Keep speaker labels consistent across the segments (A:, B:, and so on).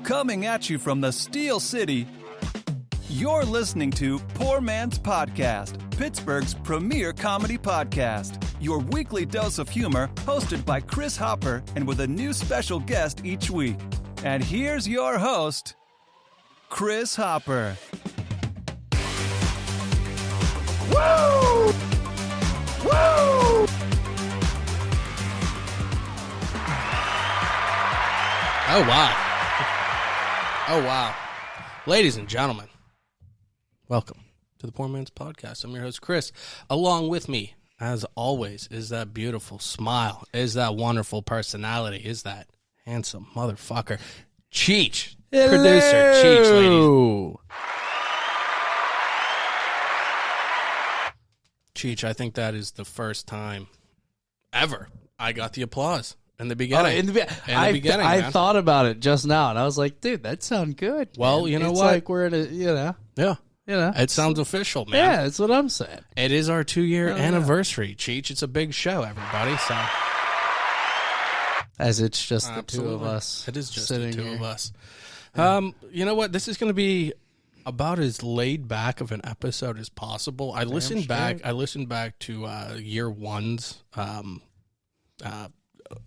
A: Coming at you from the Steel City, you're listening to Poor Man's Podcast, Pittsburgh's premier comedy podcast. Your weekly dose of humor, hosted by Chris Hopper and with a new special guest each week. And here's your host, Chris Hopper.
B: Woo! Woo!
C: Oh, wow. Oh, wow. Ladies and gentlemen, welcome to the Poor Man's Podcast. I'm your host, Chris. Along with me, as always, is that beautiful smile, is that wonderful personality, is that handsome motherfucker, Cheech.
B: Hello.
C: Producer Cheech, ladies. Cheech, I think that is the first time ever I got the applause in the beginning.
B: In the beginning, I thought about it just now, and I was like, dude, that sounds good.
C: Well,
B: man.
C: you know
B: it's
C: what?
B: Like we're in a,
C: Yeah.
B: it
C: Sounds official, man.
B: Yeah, that's what I'm saying.
C: It is our 2-year
B: Oh,
C: anniversary, Cheech. It's a big show, everybody. So,
B: as it's just
C: absolutely.
B: the two of us.
C: It is just
B: sitting
C: the two
B: here.
C: of us. You know what? This is going to be about as laid back of an episode as possible. I listened back to year one's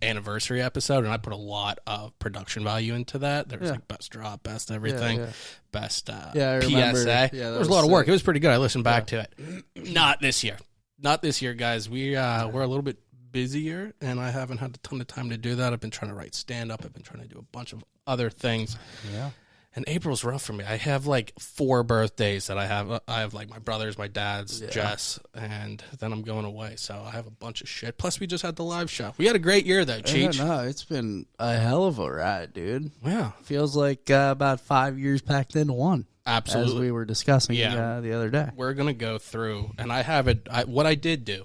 C: anniversary episode, and I put a lot of production value into that. There was like best drop, best everything, best
B: I
C: PSA.
B: remember. Yeah,
C: there was a lot of work. It was pretty good. I listened back to it. Not this year. Not this year, guys. We're a little bit busier, and I haven't had a ton of time to do that. I've been trying to write stand-up. I've been trying to do a bunch of other things.
B: Yeah.
C: And April's rough for me. I have like 4 birthdays that I have. I have like my brother's, my dad's, Jess, and then I'm going away. So I have a bunch of shit. Plus, we just had the live show. We had a great year, though, Cheech.
B: No, it's been a hell of a ride, dude.
C: Yeah.
B: Feels like about 5 years packed into one.
C: Absolutely.
B: As we were discussing the other day.
C: We're going to go through, and I have it. What I did do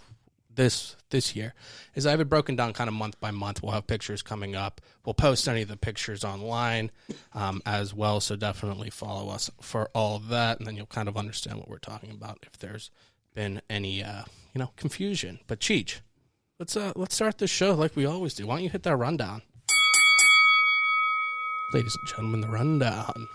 C: this year is I have it broken down kind of month by month. We'll have pictures coming up. We'll post any of the pictures online as well, so definitely follow us for all of that, and then you'll kind of understand what we're talking about if there's been any confusion. But Cheech, let's start this show like we always do. Why don't you hit that rundown? Ladies and gentlemen, the rundown.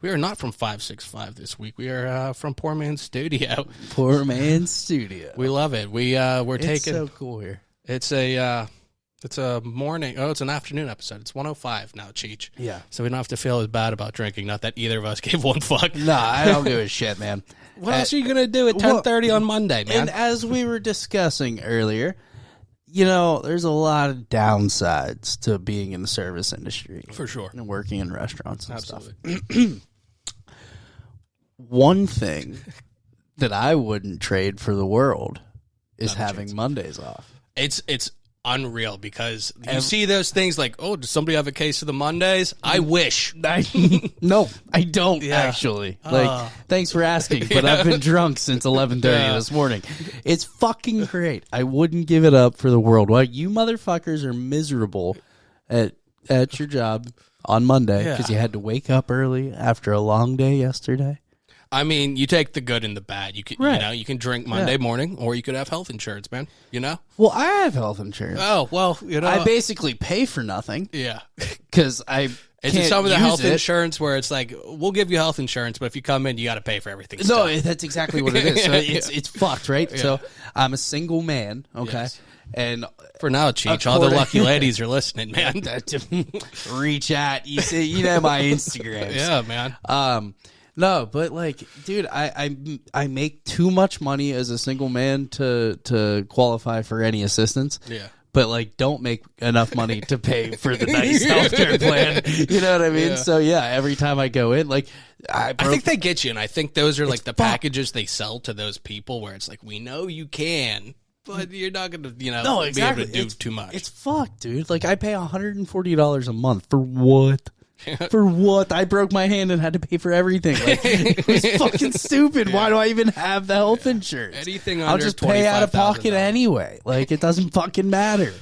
C: We are not from 565 this week. We are from Poor Man's Studio.
B: Poor Man's Studio.
C: We love it. We're taking.
B: It's so cool here.
C: It's a morning. Oh, it's an afternoon episode. It's 1:05 now, Cheech.
B: Yeah.
C: So we don't have to feel as bad about drinking. Not that either of us gave one fuck.
B: No, I don't give a shit, man.
C: What else are you gonna do at 10:30 on Monday, man?
B: And as we were discussing earlier, there's a lot of downsides to being in the service industry.
C: For sure.
B: And working in restaurants and
C: Absolutely.
B: stuff. One thing that I wouldn't trade for the world is having Mondays off.
C: It's unreal because you see those things like, oh, does somebody have a case of the Mondays? I wish.
B: No, I don't actually. Thanks for asking, but I've been drunk since 11:30 this morning. It's fucking great. I wouldn't give it up for the world. Well, you motherfuckers are miserable at your job on Monday because you had to wake up early after a long day yesterday.
C: I mean, you take the good and the bad. You can, you can drink Monday morning, or you could have health insurance, man.
B: Well, I have health insurance.
C: Oh well,
B: I basically pay for nothing.
C: Yeah,
B: because I.
C: Is it some of the health insurance where it's like, we'll give you health insurance, but if you come in, you got to pay for everything?
B: No, that's exactly what it is. So it's fucked, right? Yeah. So I'm a single man, okay? Yes. And
C: for now, Cheech, all the lucky ladies are listening, man.
B: Reach out. You see, my Instagrams.
C: Yeah, man.
B: No, but dude, I make too much money as a single man to qualify for any assistance.
C: Yeah.
B: But don't make enough money to pay for the nice healthcare plan. You know what I mean? Yeah. So every time I go in, I
C: think they get you, and I think those are the packages they sell to those people where it's like, we know you can, but you're not going to, be able to do too much.
B: It's fucked, dude. I pay $140 a month for what? For what? I broke my hand and had to pay for everything. It was fucking stupid. Why do I even have the health insurance?
C: Anything under
B: I'll just pay out of pocket anyway. It doesn't fucking matter.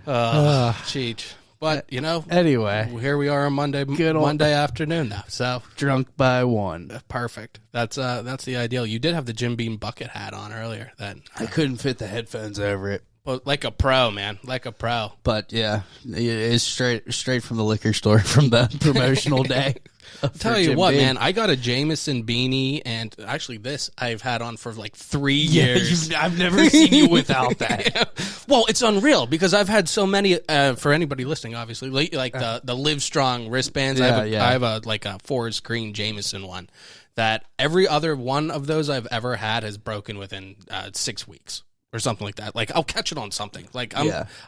C: Cheech. But,
B: anyway,
C: here we are on Monday afternoon now. So
B: drunk by 1.
C: Perfect. That's the ideal. You did have the Jim Beam bucket hat on earlier. Then
B: I couldn't fit the headphones over it.
C: But like a pro, man, like a pro.
B: But yeah, it's straight from the liquor store from the promotional day.
C: I'll tell you what, man, I got a Jameson beanie, and actually this I've had on for like 3 years.
B: I've never seen you without that.
C: Yeah. Well, it's unreal because I've had so many. For anybody listening, obviously, like the Live Strong wristbands. I have a forest green Jameson one that every other one of those I've ever had has broken within 6 weeks. Or something like that. Like, I'll catch it on something. Like,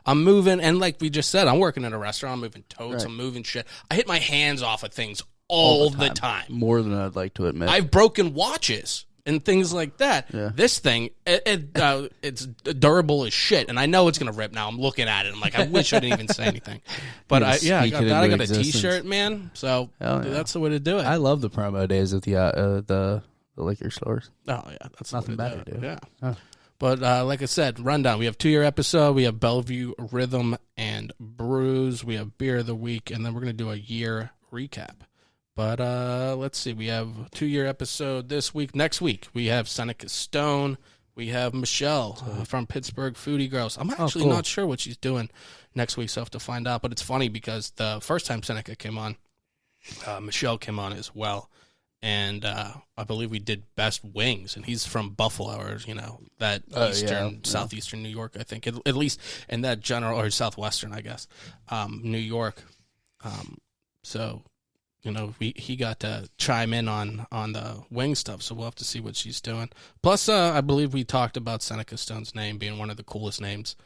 C: I'm moving, and like we just said, I'm working in a restaurant. I'm moving totes. Right. I'm moving shit. I hit my hands off of things all the time.
B: More than I'd like to admit.
C: I've broken watches and things like that. Yeah. This thing, it's durable as shit, and I know it's gonna rip now. I'm looking at it. I'm like, I wish I didn't even say anything. But I got that. I got a T-shirt, man. So that's the way to do it.
B: I love the promo days at the liquor stores.
C: Oh yeah, that's
B: nothing better, dude.
C: Yeah. Huh. But like I said, rundown. We have 2-year episode. We have Bellevue Rhythm and Brews. We have Beer of the Week, and then we're going to do a year recap. But let's see. We have 2-year episode this week. Next week, we have Seneca Stone. We have Michelle from Pittsburgh Foodie Girls. I'm actually not sure what she's doing next week, so I have to find out. But it's funny because the first time Seneca came on, Michelle came on as well. And I believe we did best wings, and he's from Buffalo, or that southeastern New York, I think, at least in that general, or southwestern, I guess, New York. So, he got to chime in on the wing stuff, so we'll have to see what she's doing. Plus, I believe we talked about Seneca Stone's name being one of the coolest names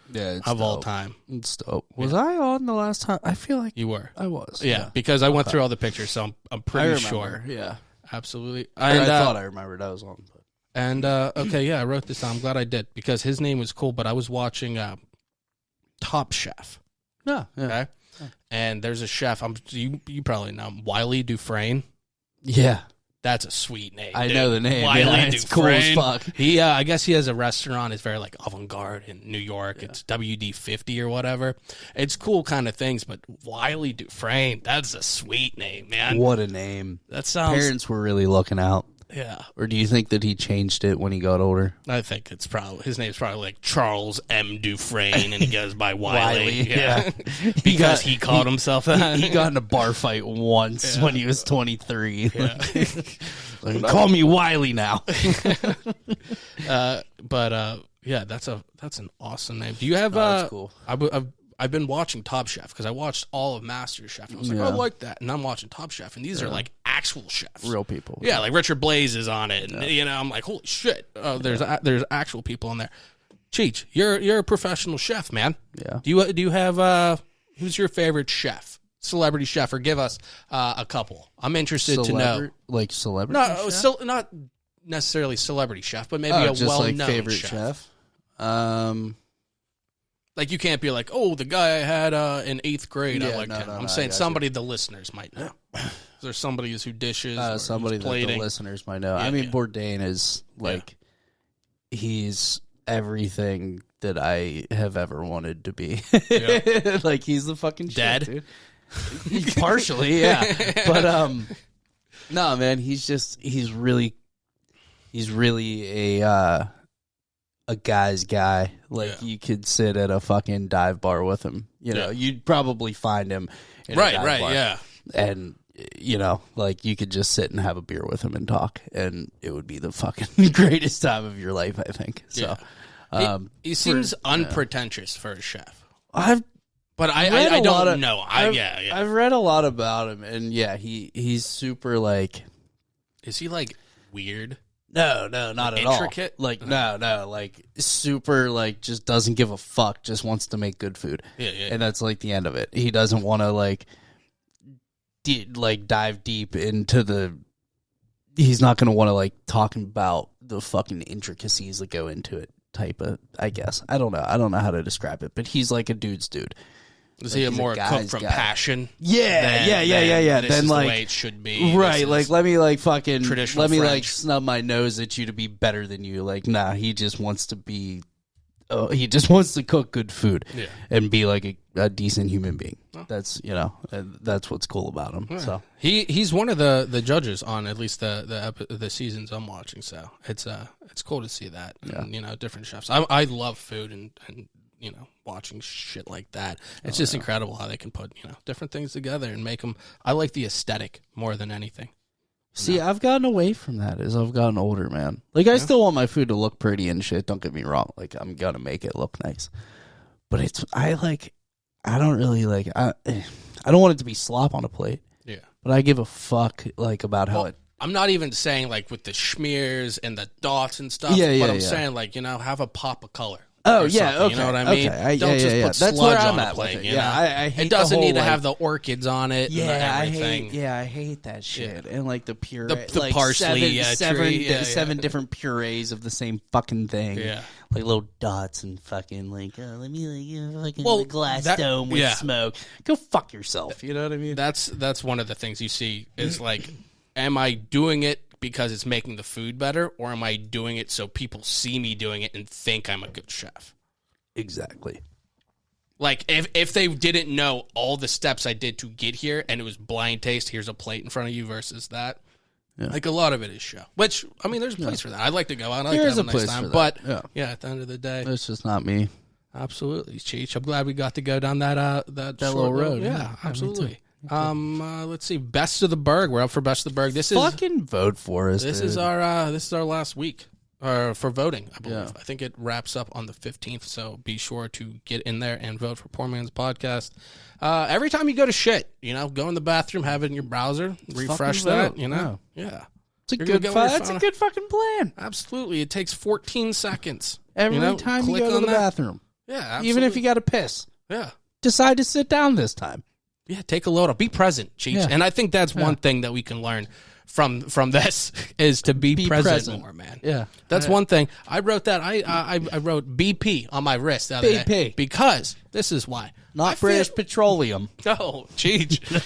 C: of all time.
B: It's dope. Was I on the last time? I feel like
C: you were.
B: I was.
C: Yeah, because I went through all the pictures, so I'm pretty sure.
B: Yeah.
C: Absolutely.
B: And, I thought I remembered I was on. But.
C: And, I wrote this down. I'm glad I did, because his name was cool, but I was watching Top Chef.
B: Yeah.
C: Okay? Yeah. And there's a chef, you probably know him, Wiley Dufresne.
B: Yeah.
C: That's a sweet name.
B: I know the name.
C: Wiley Dufresne.
B: It's cool as fuck.
C: He, I guess he has a restaurant. It's very like avant-garde in New York. Yeah. It's WD-50 or whatever. It's cool kind of things, but Wiley Dufresne, that's a sweet name, man.
B: What a name.
C: That sounds...
B: Parents were really looking out.
C: Yeah.
B: Or do you think that he changed it when he got older?
C: I think it's probably, his name's probably like Charles M. Dufresne, and he goes by Wiley.
B: Yeah.
C: Because he called himself that.
B: He got in a bar fight once when he was 23.
C: Yeah.
B: Call me Wiley now.
C: Yeah, that's an awesome name. Do you have
B: that's cool.
C: I've been watching Top Chef because I watched all of Master Chef. And I was like, I like that. And I'm watching Top Chef, and these are like actual chefs.
B: Real people.
C: Yeah, like Richard Blaze is on it. And, I'm like, holy shit. There's actual people in there. Cheech, you're a professional chef, man.
B: Yeah.
C: Do you have who's your favorite chef? Celebrity chef, or give us a couple. I'm interested to know.
B: Like celebrity chef?
C: No, not necessarily celebrity chef, but maybe a well-known
B: favorite chef.
C: Like, you can't be like, oh, the guy I had in 8th grade, I liked him.
B: No,
C: I'm saying somebody the listeners might know. Is there somebody who dishes?
B: Somebody that the listeners might know. I mean, Bourdain is like, he's everything that I have ever wanted to be. Yeah. Like, he's the fucking
C: dead,
B: shit, dude. Partially, yeah. But no, man, he's really a guy's guy. Like, you could sit at a fucking dive bar with him. You'd probably find him in a dive bar.
C: Yeah.
B: And, like, you could just sit and have a beer with him and talk, and it would be the fucking greatest time of your life, I think. So,
C: he seems unpretentious for a chef.
B: I don't
C: know.
B: I've read a lot about him, and he's super, like...
C: Is he, like, weird?
B: No, not at all.
C: Intricate?
B: Like, no, like, super, like, just doesn't give a fuck, just wants to make good food.
C: Yeah.
B: And that's, like, the end of it. He doesn't want to, like, dive deep into the... He's not going to want to, like, talk about the fucking intricacies that go into it type of, I guess. I don't know how to describe it, but he's, like, a dude's dude.
C: Is he a more cook from passion?
B: Yeah.
C: This
B: then,
C: is
B: like,
C: the way it should be.
B: Right, like, let me, like, fucking...
C: Traditional
B: French.
C: Like,
B: snub my nose at you to be better than you. Like, nah, he just wants to be... he just wants to cook good food and be, like, a decent human being. Oh. That's, that's what's cool about him. Yeah. So
C: He's one of the judges on at least the seasons I'm watching, so it's cool to see that.
B: Yeah.
C: And, different chefs. I love food and watching shit like that. It's just incredible how they can put, different things together and make them. I like the aesthetic more than anything.
B: See, I've gotten away from that as I've gotten older, man. Like, I still want my food to look pretty and shit. Don't get me wrong. Like, I'm going to make it look nice. But I don't really like, I don't want it to be slop on a plate.
C: Yeah.
B: But I give a fuck, like, about how it.
C: I'm not even saying, like, with the schmears and the dots and stuff.
B: Yeah,
C: but I'm saying, like, have a pop of color.
B: Oh, yeah, okay.
C: You know what I mean?
B: Okay.
C: Don't just put
B: That's
C: sludge
B: where I'm
C: on
B: at
C: a plate.
B: with it. I hate
C: it doesn't
B: the whole,
C: need to have the orchids on it and everything.
B: I hate that shit. And, like, the puree.
C: The
B: like
C: parsley
B: seven different purees of the same fucking thing.
C: Yeah.
B: Like, little dots and fucking, like, let me, like, fucking glass dome with smoke. Go fuck yourself. You know what I mean?
C: That's one of the things you see is, like, am I doing it because it's making the food better, or am I doing it so people see me doing it and think I'm a good chef?
B: Exactly.
C: Like, if they didn't know all the steps I did to get here and it was blind taste, here's a plate in front of you versus that. Yeah. Like, a lot of it is show. Which, I mean, there's a place for that. I'd like to go out. I like to have a nice time. But, at the end of the day.
B: It's just not me.
C: Absolutely, Cheech. I'm glad we got to go down that
B: little road.
C: Yeah, absolutely. Let's see. Best of the Berg. We're up for Best of the Berg. This is
B: fucking vote for us.
C: This is our last week for voting, I believe.
B: Yeah.
C: I think it wraps up on the 15th, so be sure to get in there and vote for Poor Man's Podcast. Every time you go to shit, go in the bathroom, have it in your browser, refresh that, Yeah.
B: It's a good fucking plan.
C: Absolutely. It takes 14 seconds.
B: Every time you go to the bathroom.
C: Yeah, absolutely.
B: Even if you got to piss.
C: Yeah.
B: Decide to sit down this time.
C: Yeah, take a load off. Be present, Cheech. Yeah. And I think that's one thing that we can learn from this is to be present more, man.
B: Yeah.
C: That's one thing. I wrote that. I wrote BP on my wrist the other day. Because this is why.
B: Not British Petroleum.
C: Oh, Cheech.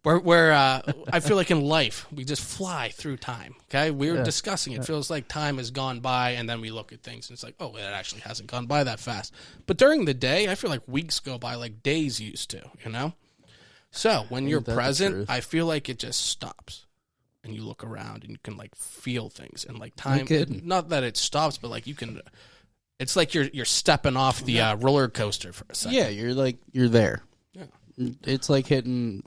C: Where I feel like in life, we just fly through time. Okay? We were discussing it. It feels like time has gone by, and then we look at things, and it's like, oh, it actually hasn't gone by that fast. But during the day, I feel like weeks go by like days used to, So when you're present, I feel like it just stops. And you look around, and you can, like, feel things. And, like, time, not that it stops, but, like, you can... It's like you're stepping off the roller coaster for a second.
B: Yeah, you're there. Yeah. It's like hitting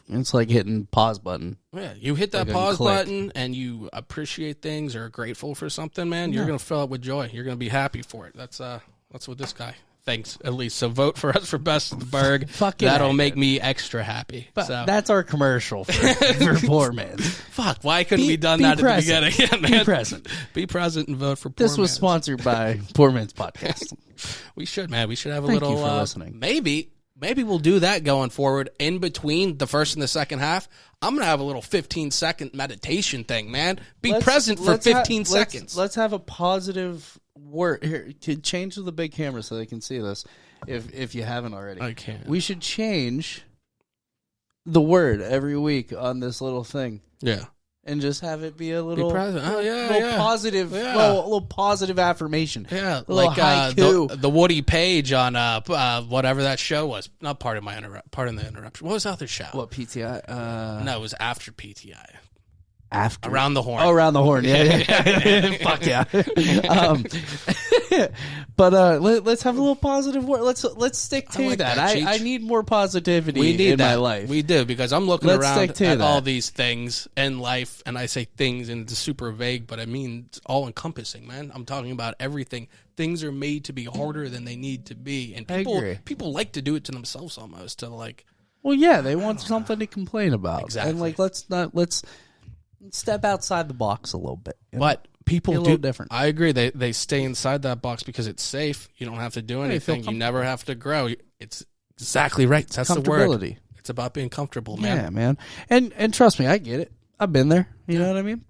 B: pause button.
C: Yeah, you hit that pause button and you appreciate things or are grateful for something, man. You're gonna fill up with joy. You're gonna be happy for it. That's what this guy thinks, at least. So vote for us for Best of the Berg. That'll make me extra happy.
B: But that's our commercial for Poor Man's.
C: Fuck, why couldn't we done that
B: present.
C: at the beginning?
B: Yeah, be present.
C: Be present and vote for Poor Man's.
B: This was sponsored by Poor Man's Podcast.
C: We should, man. We should have a
B: Thank
C: little...
B: you for listening.
C: Maybe we'll do that going forward. In between the first and the second half, I'm going to have a little 15-second meditation thing, man. Be present for 15 seconds.
B: Let's have a positive word. Here, change to the big camera so they can see this, if you haven't already.
C: I can't.
B: We should change the word every week on this little thing.
C: Yeah.
B: And just have it be a little,
C: present. Oh, yeah,
B: little positive, little positive affirmation.
C: Yeah,
B: like
C: the Woody Page on whatever that show was. Not part of the interruption. What was the other show?
B: What, PTI?
C: No, it was after PTI.
B: After
C: Around the Horn.
B: Oh, Around the Horn. Yeah. Fuck yeah. But let's have a little positive word. Let's stick to that. I need more positivity in my life.
C: We do, because I'm looking around at all these things in life, and I say things, and it's super vague, but I mean it's all encompassing, man. I'm talking about everything. Things are made to be harder than they need to be, and people like to do it to themselves almost. To like,
B: well, yeah, they want something to complain about.
C: Exactly.
B: And like, let's step outside the box a little bit.
C: But people do
B: different.
C: I agree. They stay inside that box because it's safe. You don't have to do anything. You never have to grow. It's exactly right. That's the word. It's about being comfortable, man.
B: Yeah, man. And trust me, I get it. I've been there. You know what I mean?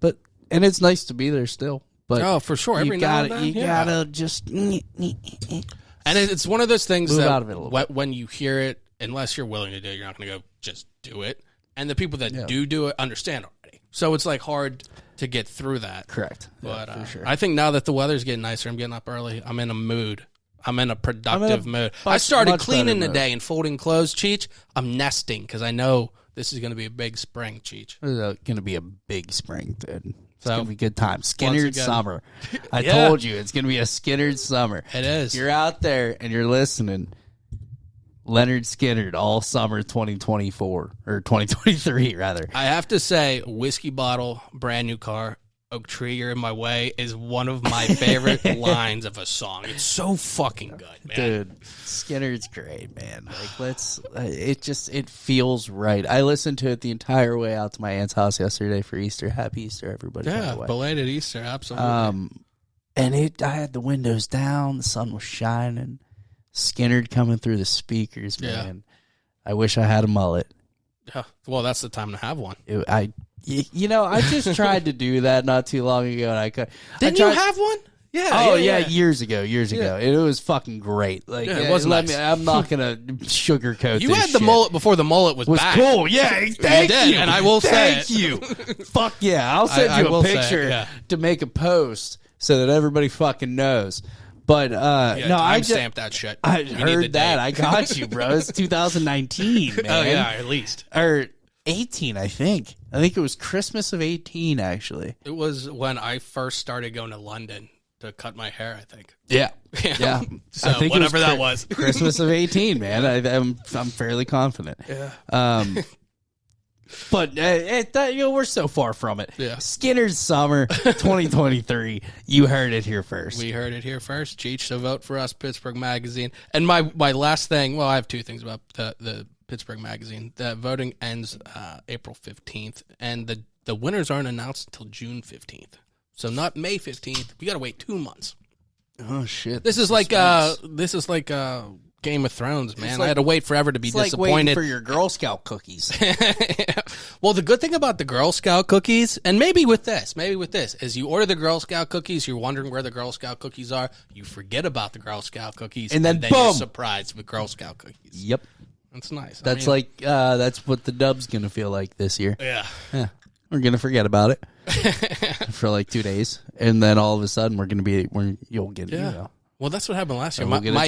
B: And it's nice to be there still. But
C: for sure.
B: You gotta just. And
C: it's one of those things that
B: out of it
C: when you hear it, unless you're willing to do it, you're not going to go just do it. And the people that do it understand already. So it's like hard to get through that.
B: Correct.
C: But
B: for sure.
C: I think now that the weather's getting nicer, I'm getting up early. I'm in a mood. I'm in a productive mood. I started cleaning today and folding clothes, Cheech. I'm nesting because I know this is going to be a big spring, Cheech.
B: It's going to be a big spring, dude. It's going to be a good time. Skinnered summer. I
C: Yeah.
B: told you, it's going to be a Skinnered summer.
C: It is.
B: You're out there and you're listening. Leonard Skinnered all summer 2024 or 2023 rather.
C: I have to say, whiskey bottle, brand new car, oak tree, you're in my way is one of my favorite lines of a song. It's so fucking good, man.
B: Dude, Skinnered's great, man. Like, it feels right. I listened to it the entire way out to my aunt's house yesterday for Easter. Happy Easter, everybody.
C: Yeah, belated Easter, absolutely.
B: And I had the windows down, the sun was shining, Skinnerd coming through the speakers, man. I wish I had a mullet.
C: Yeah. Well, that's the time to have one.
B: I just tried to do that not too long ago, and I could.
C: Didn't you have one? Yeah.
B: Oh yeah, years ago. It was fucking great. Like,
C: it was nice.
B: I'm not gonna sugarcoat.
C: You had the mullet before the mullet was back.
B: Cool. Yeah, thank you.
C: And I will say,
B: thank you. Fuck yeah, I'll send you a picture to make a post so that everybody fucking knows. But I
C: stamped that shit.
B: I heard that. I got you, bro. It's 2019, man.
C: Oh yeah, at least.
B: Or 18, I think. I think it was Christmas of 18, actually.
C: It was when I first started going to London to cut my hair, I think.
B: Yeah.
C: So whatever that was.
B: Christmas of 18, man. I'm fairly confident.
C: Yeah.
B: But we're so far from it.
C: Yeah.
B: Skinner's Summer 2023. You heard it here first.
C: We heard it here first. Cheech, so vote for us, Pittsburgh Magazine. And my last thing, well, I have two things about the Pittsburgh Magazine. The voting ends April 15th, and the winners aren't announced until June 15th. So not May 15th. We got to wait 2 months.
B: Oh shit!
C: This is like Game of Thrones, man. I had to wait forever to be disappointed.
B: Like waiting for your Girl Scout cookies.
C: Well, the good thing about the Girl Scout cookies, and maybe with this, is you order the Girl Scout cookies, you're wondering where the Girl Scout cookies are, you forget about the Girl Scout cookies,
B: and then boom!
C: You're surprised with Girl Scout cookies.
B: Yep.
C: That's nice.
B: That's that's what the dub's going to feel like this year.
C: Yeah.
B: We're going to forget about it for like 2 days, and then all of a sudden you'll get an email.
C: Well, that's what happened last year.
B: We'll
C: My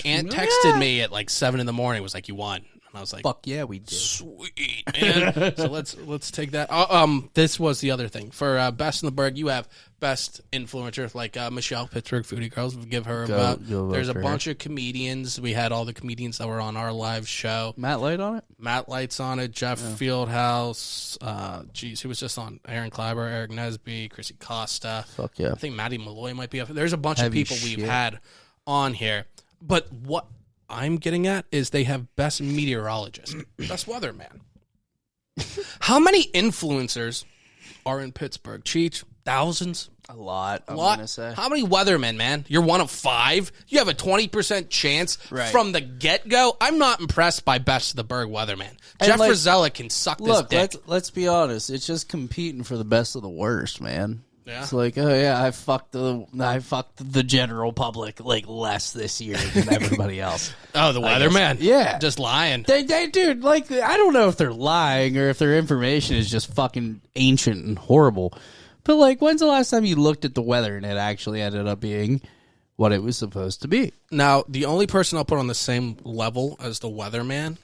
C: aunt texted me at like 7 in the morning. Was like, "You won," and I was like,
B: "Fuck yeah, we did."
C: Sweet, man. So let's take that. This was the other thing for Best in the Berg. You have best influencer like Michelle, Pittsburgh Foodie Girls. We'll give her there's a bunch of comedians. We had all the comedians that were on our live show.
B: Matt Light on it.
C: Matt Light's on it. Jeff Fieldhouse. Who was just on? Aaron Kleiber, Eric Nesby, Chrissy Costa.
B: Fuck yeah.
C: I think Maddie Malloy might be up. There's a bunch of people we've had on here. But what I'm getting at is they have best meteorologist, best weatherman. How many influencers are in Pittsburgh? Cheech? Thousands?
B: A lot, I'm going to say.
C: How many weathermen, man? You're one of 5? You have a 20% chance from the get-go? I'm not impressed by Best of the Berg weatherman. Jeff Rosella can suck this dick.
B: Let's be honest. It's just competing for the best of the worst, man.
C: Yeah.
B: It's like, oh yeah, I fucked the general public like less this year than everybody else.
C: Oh, the weatherman.
B: Yeah.
C: Just lying.
B: They dude, like, I don't know if they're lying or if their information is just fucking ancient and horrible. But like, when's the last time you looked at the weather and it actually ended up being what it was supposed to be?
C: Now, the only person I'll put on the same level as the weatherman,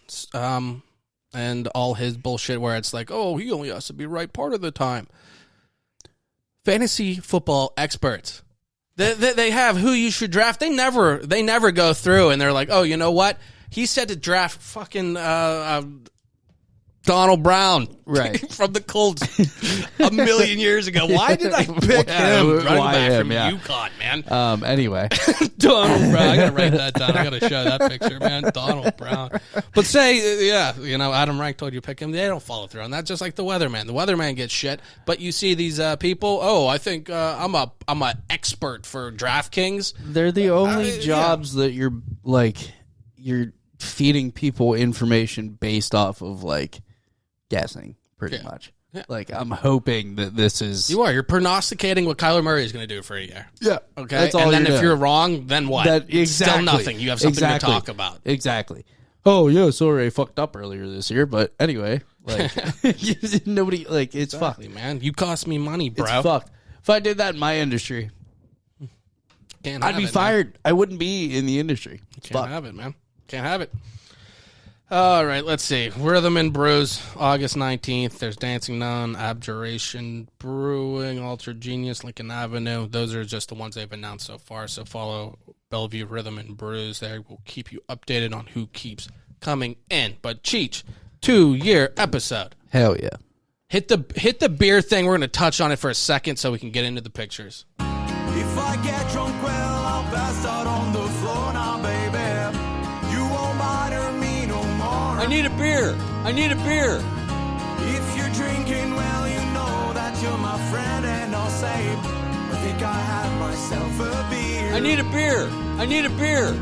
C: and all his bullshit where it's like, oh, he only has to be right part of the time. Fantasy football experts. They have who you should draft. They never go through and they're like, oh, you know what? He said to draft fucking Donald Brown,
B: right,
C: from the Colts a million years ago. Why did I pick him? Running back from UConn, man.
B: Anyway,
C: Donald Brown. I gotta write that down. I gotta show that picture, man. Donald Brown. But say, Adam Rank told you to pick him. They don't follow through on that. Just like the weatherman. The weatherman gets shit. But you see these people. Oh, I think I'm a expert for DraftKings.
B: They're the only jobs that you're feeding people information based off of like guessing, pretty much. Yeah. Like, I'm hoping that this is...
C: You're prognosticating what Kyler Murray is going to do for a year.
B: Yeah.
C: Okay? That's all. And then if you're wrong, then what?
B: Exactly.
C: Still nothing. You have something to talk about.
B: Exactly. Oh, yeah, sorry, I fucked up earlier this year, but anyway, like, nobody, like, it's fucked.
C: Man. You cost me money, bro.
B: It's fucked. If I did that in my industry, I'd be fired. Man. I wouldn't be in the industry.
C: Can't have it, man. Can't have it. All right, let's see. Rhythm and Brews, August 19th. There's Dancing Nun, Abjuration Brewing, Altered Genius, Lincoln Avenue. Those are just the ones they've announced so far. So follow Bellevue Rhythm and Brews there. We'll keep you updated on who keeps coming in. But Cheech, 2-year episode.
B: Hell yeah.
C: Hit the beer thing. We're going to touch on it for a second so we can get into the pictures.
D: If I get drunk, well, I'll pass out on the floor now, baby. You won't bother me no more.
E: I need a beer. I need a beer.
D: If you're drinking, well, you know that you're my friend, and I'll say, I think I have myself a beer.
E: I need a beer. I need a beer.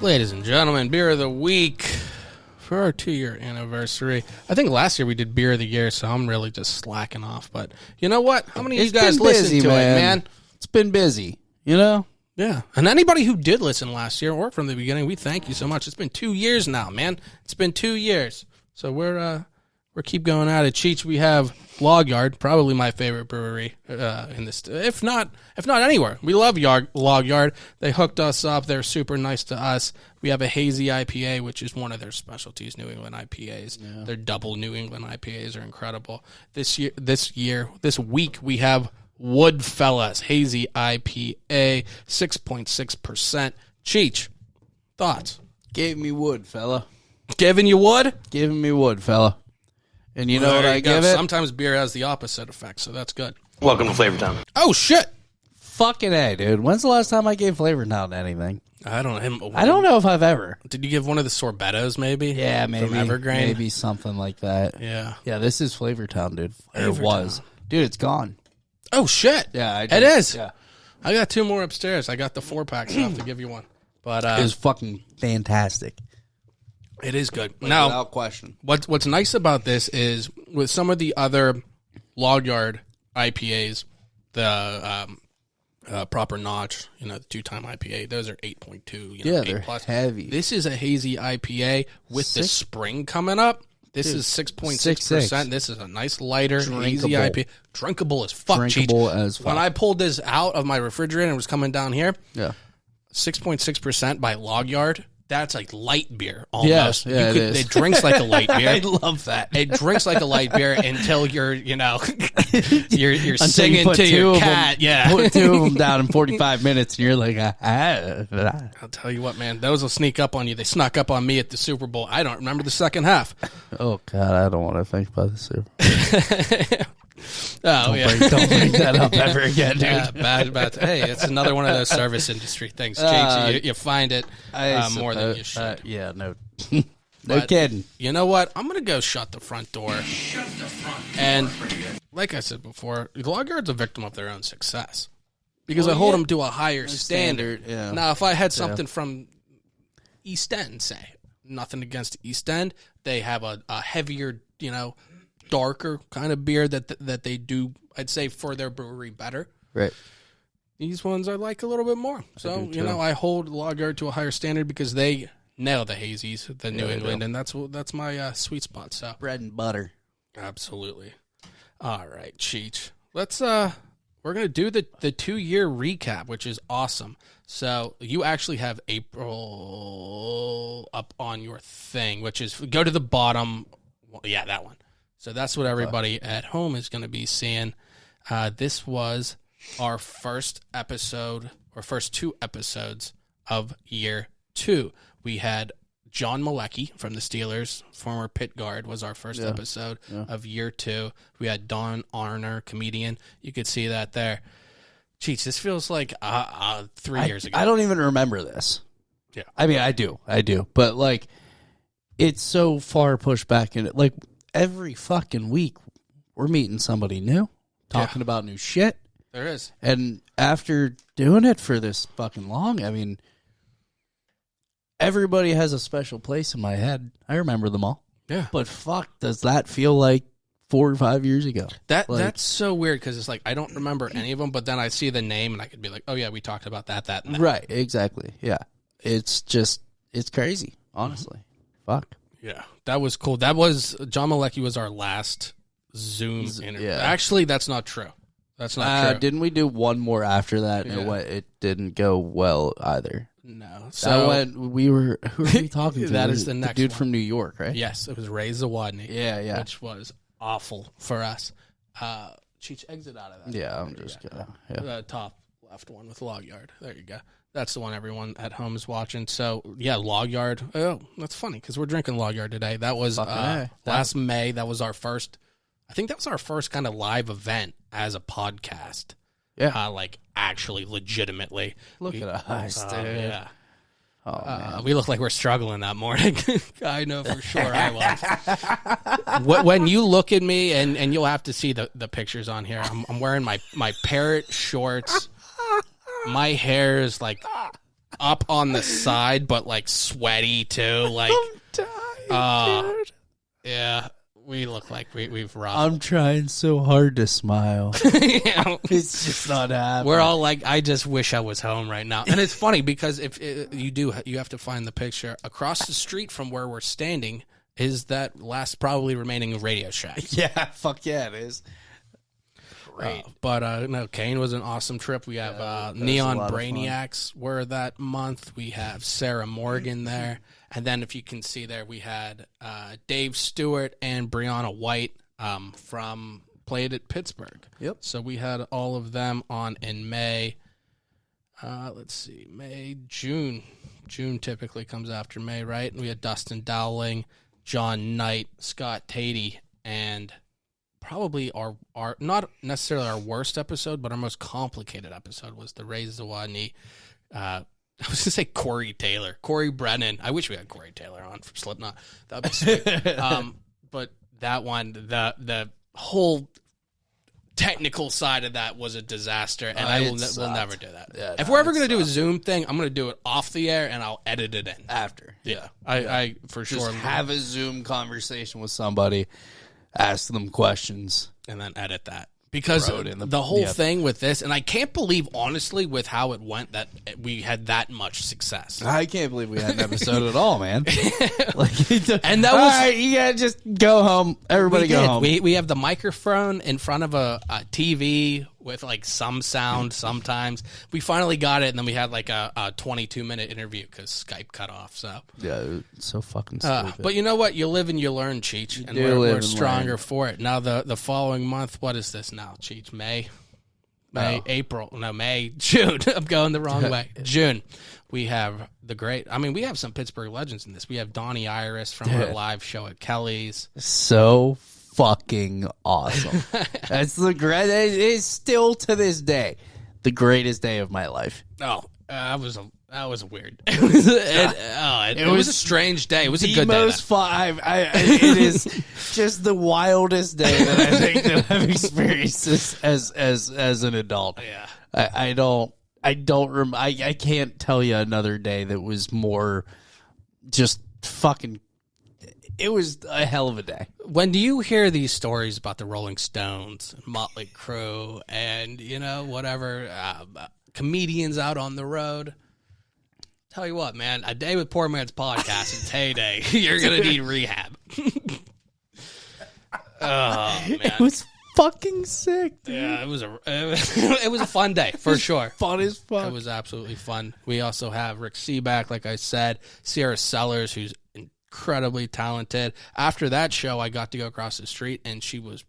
C: Ladies and gentlemen, beer of the week for our 2-year anniversary. I think last year we did beer of the year, so I'm really just slacking off. But you know what? How many of you guys listen to it, man?
B: It's been busy, you know?
C: Yeah. And anybody who did listen last year or from the beginning, we thank you so much. It's been 2 years now, man. It's been 2 years. So we're keep going at it. Cheech, we have Log Yard, probably my favorite brewery in this. If not anywhere. We love Log Yard. They hooked us up. They're super nice to us. We have a hazy IPA, which is one of their specialties, New England IPAs. Yeah. Their double New England IPAs are incredible. This week, we have Woodfellas Hazy IPA, 6.6%. Cheech, thoughts?
B: Gave me wood, fella.
C: Giving you wood?
B: Giving me wood, fella. And you know what I give it?
C: Sometimes beer has the opposite effect, so that's good.
F: Welcome to Flavor Town.
C: Oh, shit.
B: Fucking A, dude. When's the last time I gave Flavor Town anything?
C: I don't
B: know if I've ever.
C: Did you give one of the sorbettos, maybe?
B: Yeah, maybe.
C: From Evergreen?
B: Maybe something like that.
C: Yeah.
B: Yeah, this is Flavor Town, dude.
C: Flavor
B: it was.
C: Town.
B: Dude, it's gone.
C: Oh, shit.
B: Yeah,
C: it is.
B: Yeah.
C: I got 2 more upstairs. I got the 4-pack, so I have to give you one. But
B: it was fucking fantastic.
C: It is good.
B: Like,
C: now,
B: without question.
C: What's nice about this is with some of the other Log Yard IPAs, the Proper Notch, the 2-time IPA, those are 8.2.
B: Yeah,
C: 8
B: they're
C: plus.
B: heavy.
C: This is a hazy IPA with the spring coming up. This is 6.6%. This is a nice lighter hazy IPA. Drinkable as fuck.
B: Drinkable as fuck.
C: When I pulled this out of my refrigerator and it was coming down here, 6.6% by Log Yard. That's like light beer almost.
B: Yeah,
C: it drinks like a light beer.
B: I love that.
C: It drinks like a light beer until you're you're singing to your cat.
B: Put 2 of them down in 45 minutes, and you're like,
C: I'll tell you what, man, those will sneak up on you. They snuck up on me at the Super Bowl. I don't remember the second half.
B: Oh God, I don't want to think about the Super Bowl.
C: Don't
B: bring that up ever again, dude.
C: Yeah, bad. Hey, it's another one of those service industry things. You find it more than you should.
B: No kidding.
C: You know what? I'm going to go shut the front door. And like I said before, Log Yard's a victim of their own success. Because I hold them to a higher standard.
B: Yeah.
C: Now, if I had something from East End, say, nothing against East End, they have a heavier, darker kind of beer that they do, I'd say, for their brewery better.
B: Right.
C: These ones I like a little bit more. So, I hold Log Yard to a higher standard because they nail the hazies, the New England, and that's my sweet spot. So
B: bread and butter.
C: Absolutely. All right, Cheech. Let's we're gonna do the 2-year recap, which is awesome. So you actually have April up on your thing, which is go to the bottom. Well, yeah, that one. So that's what everybody at home is going to be seeing. This was our first episode, or first 2 episodes of year 2. We had John Malecki from the Steelers, former pit guard, was our first episode of year 2. We had Don Arner, comedian. You could see that there. Cheech, this feels like 3 years ago.
B: I don't even remember this.
C: Yeah.
B: I mean, I do. But, like, it's so far pushed back in it. Like, every fucking week, we're meeting somebody new, talking about new shit.
C: There is.
B: And after doing it for this fucking long, I mean, everybody has a special place in my head. I remember them all.
C: Yeah.
B: But fuck, does that feel like 4 or 5 years ago?
C: That's so weird because it's like I don't remember any of them, but then I see the name and I could be like, oh yeah, we talked about that, and that.
B: Right, exactly. Yeah. It's crazy, honestly. Fuck.
C: Yeah, that was cool. That was John Malecki was our last Zoom interview.
B: Yeah.
C: Actually, that's not true. That's not true.
B: Didn't we do one more after that?
C: Yeah.
B: And it didn't go well either.
C: No.
B: So
C: So
B: who were we talking to?
C: That is the next
B: dude
C: one.
B: from New York, right?
C: yes, it was Ray Zawadny.
B: Yeah.
C: Which was awful for us. Cheech, exit out of that.
B: Yeah, I'm just kidding. Yeah.
C: The top left one with Log Yard. There you go. That's the one everyone at home is watching. So, yeah, Log Yard. Oh, that's funny because we're drinking Log Yard today. That was last May. That was our first, I think that was our first kind of live event as a podcast.
B: Yeah.
C: Like, actually, legitimately.
B: Look at us, dude.
C: Yeah.
B: Oh, man.
C: We look like we're struggling that morning. I know for sure I was. When you look at me, and you'll have to see the pictures on here, I'm wearing my parrot shorts. My hair is like up on the side, but like sweaty too. Like,
B: I'm dying, dude.
C: Yeah, we look like we've roughed.
B: I'm trying so hard to smile.
C: Yeah.
B: It's just not happening.
C: We're all like, I just wish I was home right now. And it's funny because if you have to find the picture across the street from where we're standing is that last probably remaining Radio Shack.
B: Yeah, fuck yeah, it is. Great.
C: But no, Kane was an awesome trip. We have Neon Brainiacs were that month. We have Sarah Morgan there. And then if you can see there, we had Dave Stewart and Brianna White from played at Pittsburgh.
B: Yep.
C: So we had all of them on in May. Let's see, June. June typically comes after May, right? And we had Dustin Dowling, John Knight, Scott Tatey, and probably our not necessarily our worst episode, but our most complicated episode was the Ray Zawadny. I was going to say Corey Brennan. I wish we had Corey Taylor on from Slipknot. That would be sweet. But that one, the whole technical side of that was a disaster, and we'll never do that.
B: Yeah,
C: if we're ever going to do a Zoom thing, I'm going to do it off the air, and I'll edit it in.
B: After.
C: Yeah. I for
B: Just
C: sure.
B: have a Zoom conversation with somebody, ask them questions.
C: And then edit that. Because
B: Throw it in
C: the whole thing with this, and I can't believe, honestly, with how it went, that we had that much success.
B: I can't believe we had an episode at all, man.
C: And that
B: all
C: was...
B: right, you gotta just go home. Everybody go home.
C: We have the microphone in front of a TV with like some sound sometimes. We finally got it, and then we had like a 22-minute interview because Skype cut off. So
B: Yeah, it's so fucking stupid.
C: but you know what? You live and you learn, Cheech, and we're stronger for it. Now the following month, what is this now, Cheech? May, June. I'm going the wrong way. June. We have we have some Pittsburgh legends in this. We have Donnie Iris from her live show at Kelly's.
B: So fucking awesome. That's it is still to this day the greatest day of my life.
C: Oh, that was weird. It was a strange day. It was a good day.
B: It is just the wildest day that I think that I've experienced as an adult.
C: Yeah.
B: I can't tell you another day that was more just fucking. It was a hell of a day.
C: When do you hear these stories about the Rolling Stones, Motley Crue, and whatever comedians out on the road? Tell you what, man, a day with Poor Man's Podcast, it's heyday. You're gonna need rehab. Oh man,
B: it was fucking sick, dude.
C: Yeah, it was a fun day for sure.
B: Fun as fuck.
C: It was absolutely fun. We also have Rick Seaback, like I said, Sierra Sellers, who's incredibly talented. After that show, I got to go across the street, and she was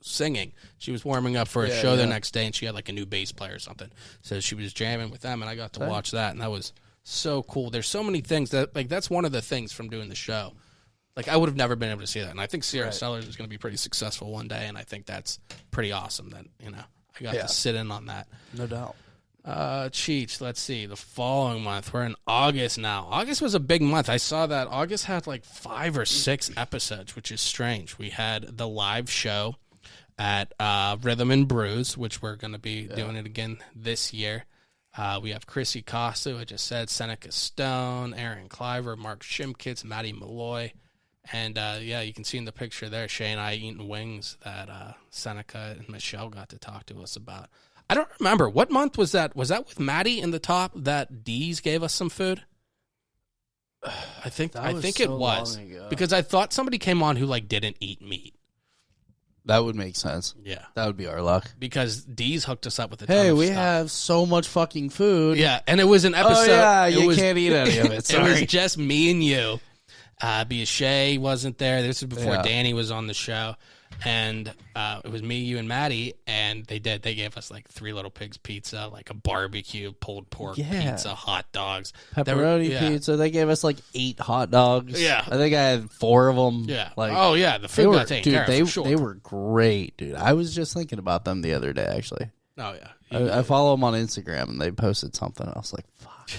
C: singing. She was warming up for a show the next day, and she had like a new bass player or something. So she was jamming with them, and I got to watch that, and that was so cool. There's so many things that's one of the things from doing the show. Like, I would have never been able to see that. And I think Sierra Sellers is going to be pretty successful one day, and I think that's pretty awesome that, I got to sit in on that.
B: No doubt.
C: Cheech, let's see. The following month, we're in August now. August was a big month. I saw that August had like 5 or 6 episodes, which is strange. We had the live show at Rhythm and Brews, which we're going to be doing it again this year. We have Chrissy Costa, who I just said, Seneca Stone, Aaron Cliver, Mark Shimkitz, Maddie Malloy. And, you can see in the picture there, Shay and I eating wings that Seneca and Michelle got to talk to us about. I don't remember. What month was that? Was that with Maddie in the top that D's gave us some food? I think it was. Because I thought somebody came on who, like, didn't eat meat.
B: That would make sense.
C: Yeah.
B: That would be our luck.
C: Because Dee's hooked us up with a ton
B: Hey,
C: of
B: we
C: stuff.
B: have so much fucking food.
C: Yeah, and it was an episode.
B: Oh, yeah,
C: it
B: you
C: was,
B: can't eat any of it. Sorry.
C: It was just me and you. Because Shay wasn't there. This was before Danny was on the show. And it was me, you, and Maddie, and they gave us like 3 Little Pigs pizza, like a barbecue, pulled pork pizza, hot dogs.
B: Pepperoni pizza. They gave us like 8 hot dogs.
C: Yeah.
B: I think I had 4 of them.
C: Yeah.
B: Like,
C: the food got taken care of, for sure.
B: They were great, dude. I was just thinking about them the other day, actually.
C: Oh, yeah.
B: I follow them on Instagram, and they posted something. I was like, fuck.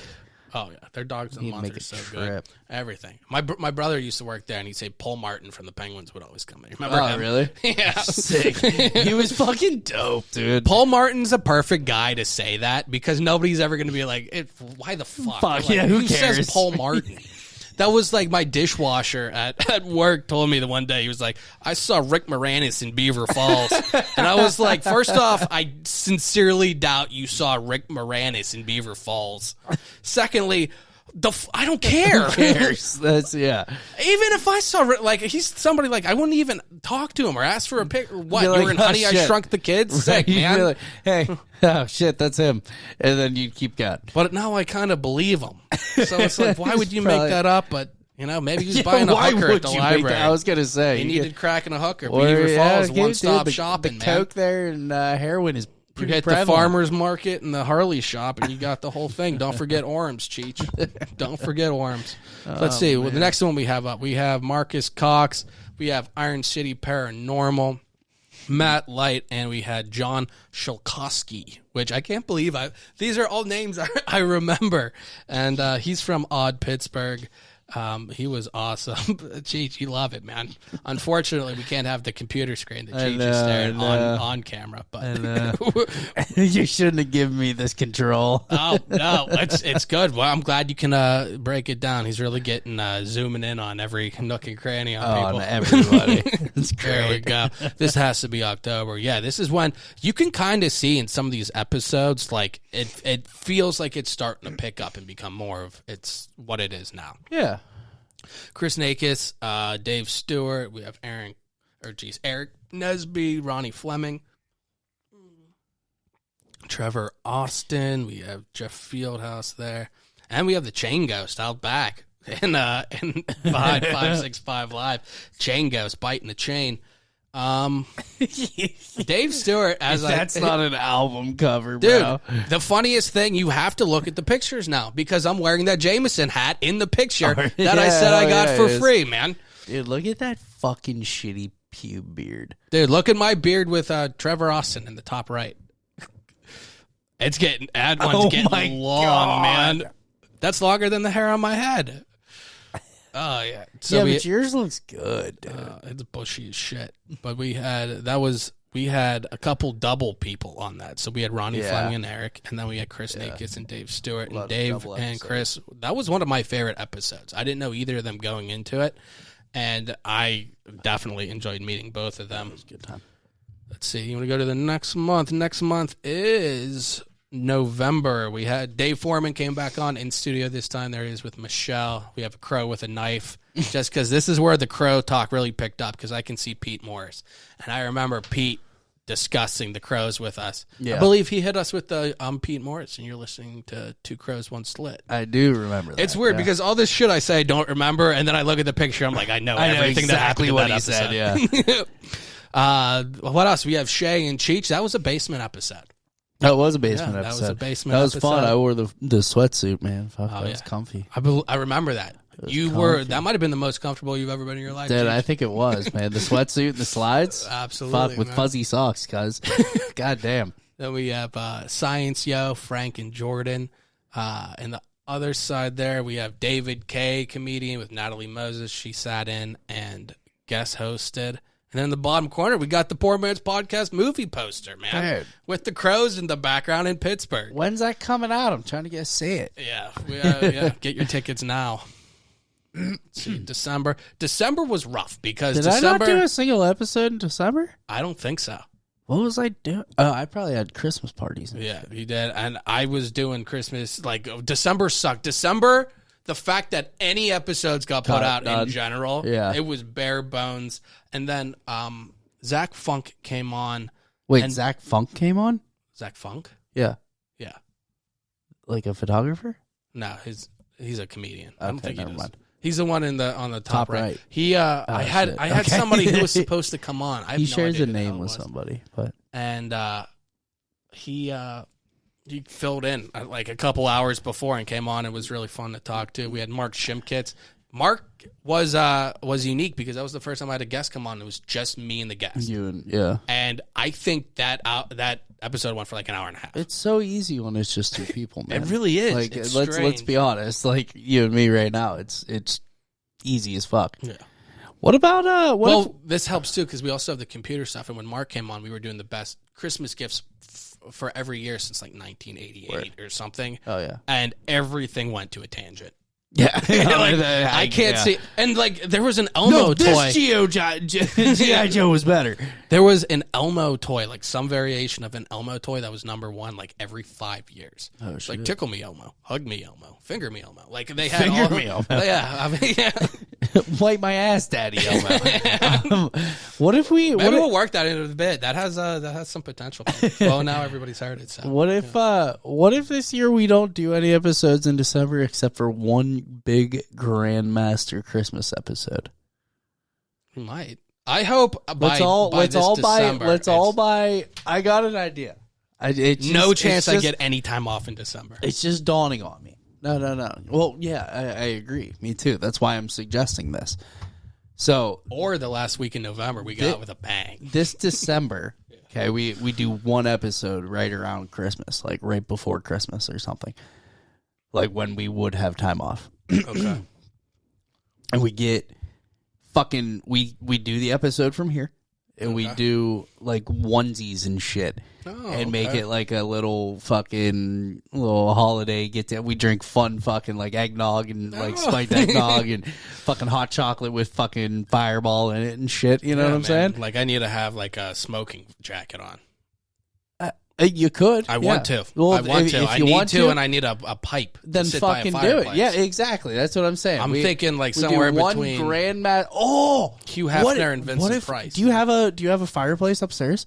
C: Oh, yeah. Their dogs and month are so good.
B: Trip.
C: Everything. My brother used to work there, and he'd say Paul Martin from the Penguins would always come in. Remember
B: Oh,
C: him?
B: really?
C: Yeah.
B: Sick. He was fucking dope, dude.
C: Paul Martin's a perfect guy to say that because nobody's ever going to be like, why the fuck?
B: Fuck,
C: Like,
B: yeah, who
C: says
B: cares?
C: Paul Martin? That was like my dishwasher at work told me the one day. He was like, I saw Rick Moranis in Beaver Falls. And I was like, first off, I sincerely doubt you saw Rick Moranis in Beaver Falls. Secondly, I don't care.
B: Who cares? That's, yeah.
C: Even if I saw, like, he's somebody like, I wouldn't even talk to him or ask for a pic. What?
B: You're
C: You
B: like,
C: were in
B: oh,
C: Honey, I
B: shit.
C: Shrunk the Kids? Sick,
B: You'd be
C: man.
B: like, hey, oh, shit, that's him. And then you'd keep going.
C: But now I kind of believe him. So it's like, why would you
B: Probably-
C: make that up? But, you know, maybe he was buying a
B: why
C: hooker
B: would
C: at the
B: you make
C: library.
B: that? I was going to say.
C: He needed cracking a hooker.
B: Or,
C: Beaver Falls,
B: dude,
C: one-stop
B: the
C: shopping,
B: The
C: man.
B: Coke there and heroin is
C: You
B: pretty
C: hit the
B: prevalent.
C: farmer's market and the Harley shop, and you got the whole thing. Don't forget Orms, Cheech. Don't forget Orms. Let's see. Well, the next one we have up, we have Marcus Cox. We have Iron City Paranormal, Matt Light, and we had John Shulkowski, which I can't believe these are all names I remember. And he's from Odd Pittsburgh. He was awesome. Cheech, you love it, man. Unfortunately, we can't have the computer screen that Cheech is staring on camera. But
B: You shouldn't have given me this control.
C: oh no, it's good. Well, I'm glad you can break it down. He's really getting zooming in on every nook and cranny on people.
B: On everybody. It's
C: There we
B: great.
C: go. This has to be October. Yeah, this is when you can kind of see in some of these episodes, like it feels like it's starting to pick up and become more of it's what it is now.
B: Yeah.
C: Chris Nakis, Dave Stewart. We have Eric Nesby, Ronnie Fleming, Trevor Austin. We have Jeff Fieldhouse there, and we have the Chain Ghost out back and behind 565 Live. Chain Ghost biting the chain. Dave Stewart,
B: That's not an album cover,
C: dude,
B: bro.
C: the funniest thing, you have to look at the pictures now because I'm wearing that Jameson hat in the picture that I said I got for free, man.
B: Dude, look at that fucking shitty pube beard.
C: Dude, look at my beard with Trevor Austin in the top right. It's getting that one's getting long,
B: God.
C: man. That's longer than the hair on my head. Oh yeah, so
B: Yeah, but yours looks good, dude.
C: it's bushy as shit. But we had a couple double people on that. So we had Ronnie
B: Yeah.
C: Fleming and Eric, and then we had Chris Nakis and Dave Stewart and
B: Love
C: Dave
B: double
C: and
B: episodes.
C: Chris. That was one of my favorite episodes. I didn't know either of them going into it, and I definitely enjoyed meeting both of them.
B: Good time.
C: Let's see. You want to go to the next month? Next month is November. We had Dave Foreman came back on in studio this time. There he is with Michelle. We have a crow with a knife. Just because this is where the crow talk really picked up because I can see Pete Morris. And I remember Pete discussing the crows with us.
B: Yeah.
C: I believe he hit us with the Pete Morris, and you're listening to Two Crows, One Slit.
B: I do remember that.
C: It's weird
B: yeah.
C: because all this shit I say I don't remember, and then I look at the picture, I'm like, I know everything
B: exactly
C: that
B: what
C: happened
B: he
C: in that
B: said,
C: episode.
B: yeah.
C: What else? We have Shay and Cheech. That was a basement episode.
B: That was a basement
C: Yeah, that
B: episode.
C: was a basement
B: That was fun.
C: episode.
B: I wore the sweatsuit, man. Fuck, that was
C: yeah.
B: comfy.
C: I remember that. You
B: comfy.
C: were that might have been the most comfortable you've ever been in your life.
B: Dude,
C: Cheech.
B: I think it was, man. The sweatsuit and the slides.
C: Absolutely,
B: Fuck, with
C: man.
B: fuzzy socks, cuz. God damn.
C: Then we have Science Yo, Frank and Jordan. And the other side there, we have David K, comedian with Natalie Moses. She sat in and guest hosted. And then in the bottom corner, we got the Poor Man's Podcast movie poster, man.
B: Dude.
C: With the crows in the background in Pittsburgh.
B: When's that coming out? I'm trying to get to see it.
C: Yeah, yeah. Get your tickets now. Let's see, December. December was rough because
B: Did
C: December.
B: I not do a single episode in December?
C: I don't think so.
B: What was I doing? Oh, I probably had Christmas parties. And
C: Yeah, you did. And I was doing Christmas. Like, December sucked. December, the fact that any episodes got put out in general,
B: Yeah.
C: it was bare bones. And then Zach Funk came on.
B: Wait,
C: and
B: Zach Funk came on?
C: Zach Funk?
B: Yeah.
C: Yeah.
B: Like a photographer?
C: No, he's a comedian. I
B: Okay,
C: don't think he
B: never
C: does.
B: mind.
C: He's the one on the top right.
B: He,
C: He I had
B: Okay.
C: somebody who was supposed to come on. I have
B: he
C: no
B: shares
C: idea
B: a
C: who the hell
B: name
C: it
B: with
C: was.
B: somebody, but
C: And he filled in like a couple hours before and came on. It was really fun to talk to. We had Mark Shimkitz. Mark was unique because that was the first time I had a guest come on. It was just me and the guest. And I think that episode went for like an hour and a half.
B: It's so easy when it's just two people, man.
C: It really is.
B: Like,
C: It's
B: let's
C: strange.
B: be honest. Like you and me right now, it's easy as fuck.
C: Yeah.
B: What about
C: this helps too because we also have the computer stuff. And when Mark came on, we were doing the best Christmas gifts for every year since like 1988 or something.
B: Oh yeah,
C: and everything went to a tangent.
B: Yeah,
C: I can't see. And like, there was an Elmo toy.
B: G.I. Joe was better.
C: There was an Elmo toy, like some variation of an Elmo toy that was number one, like every 5 years.
B: Oh,
C: It's
B: shit.
C: like tickle me Elmo, hug me Elmo, finger me Elmo. Like they had
B: Finger
C: all
B: me Elmo.
C: Yeah, I mean, yeah.
B: Wipe my ass, Daddy Elmo. What if we?
C: Maybe we'll work that into the bit. That has some potential. Well, now everybody's heard it. So
B: What if this year we don't do any episodes in December except for one big Grandmaster Christmas episode?
C: we might. I hope
B: Let's all
C: December,
B: buy. I got an idea.
C: No chance I get any time off in December.
B: It's just dawning on me. No. Well, yeah, I agree. Me too. That's why I'm suggesting this. So,
C: Or the last week in November, we got out with a bang.
B: this December, okay, we do one episode right around Christmas, like right before Christmas or something, like when we would have time off.
C: Okay.
B: And we get fucking we do the episode from here, and we do like onesies and shit, and make it like a little fucking little holiday. We drink fun fucking like eggnog and like spiked eggnog and fucking hot chocolate with fucking Fireball in it and shit. You know what I'm saying?
C: Like I need to have like a smoking jacket on.
B: You could.
C: I want to.
B: Well,
C: I want to.
B: If
C: I
B: you
C: need
B: want
C: to, and I need a pipe.
B: then
C: to sit by a
B: fucking do
C: fireplace.
B: it. Yeah, exactly. That's what I'm saying.
C: I'm thinking like
B: we
C: somewhere
B: do one
C: between
B: Grandmaster. Oh,
C: Hugh Hefner and Vincent Price.
B: Do you have a fireplace upstairs?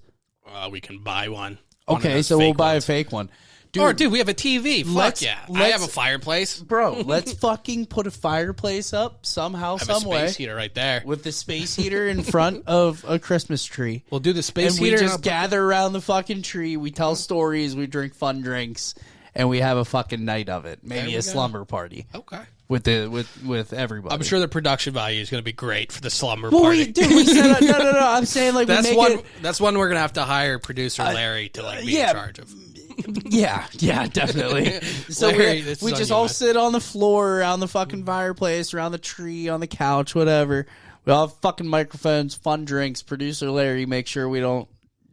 C: We can buy one.
B: Okay, so we'll buy a fake one.
C: Dude, we have a TV. Fuck
B: let's-
C: yeah. I
B: let's-
C: have a fireplace.
B: Bro, let's fucking put a fireplace up somehow,
C: I have
B: some
C: a
B: way,
C: space heater right there.
B: with the space heater in front of a Christmas tree.
C: We'll do the space
B: And we
C: heater.
B: just gather around the fucking tree. We tell stories. We drink fun drinks, and we have a fucking night of it. Maybe
C: we
B: a
C: go.
B: slumber party
C: Okay.
B: with everybody.
C: I'm sure the production value is going to be great for the slumber
B: Well,
C: party.
B: we said no. I'm saying like
C: that's
B: we make
C: one.
B: it.
C: That's one we're going to have to hire producer Larry to like be
B: yeah.
C: in charge of.
B: Yeah, definitely. So
C: Larry, this
B: we
C: is
B: just
C: on you,
B: all
C: man.
B: sit on the floor, around the fucking fireplace, around the tree, on the couch, whatever. We all have fucking microphones, fun drinks. Producer Larry makes sure we don't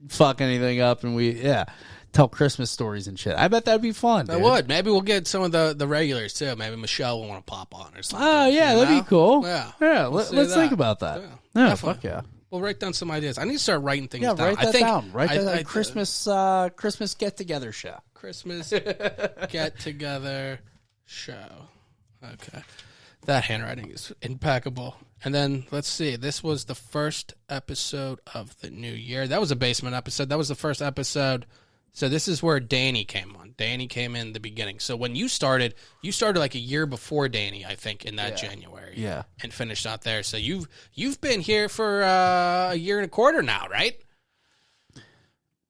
B: fuck anything up, and we tell Christmas stories and shit. I bet that'd be fun.
C: I
B: dude.
C: would. Maybe we'll get some of the regulars too. Maybe Michelle will want to pop on or something.
B: Oh yeah,
C: you
B: that'd
C: know?
B: be cool.
C: Yeah.
B: Let's
C: do
B: think about that.
C: Yeah,
B: Yeah,
C: definitely.
B: fuck yeah.
C: We'll write down some ideas. I need to start writing things
B: Yeah,
C: down.
B: write that down. Write that
C: I-
B: Christmas get together show.
C: Christmas get together show. Okay. That handwriting is impeccable. And then let's see. This was the first episode of the new year. That was a basement episode. That was the first episode. So this is where Danny came on. Danny came in the beginning. So when you started like a year before Danny, I think, in that January.
B: Yeah.
C: And finished out there. So you've been here for a year and a quarter now, right?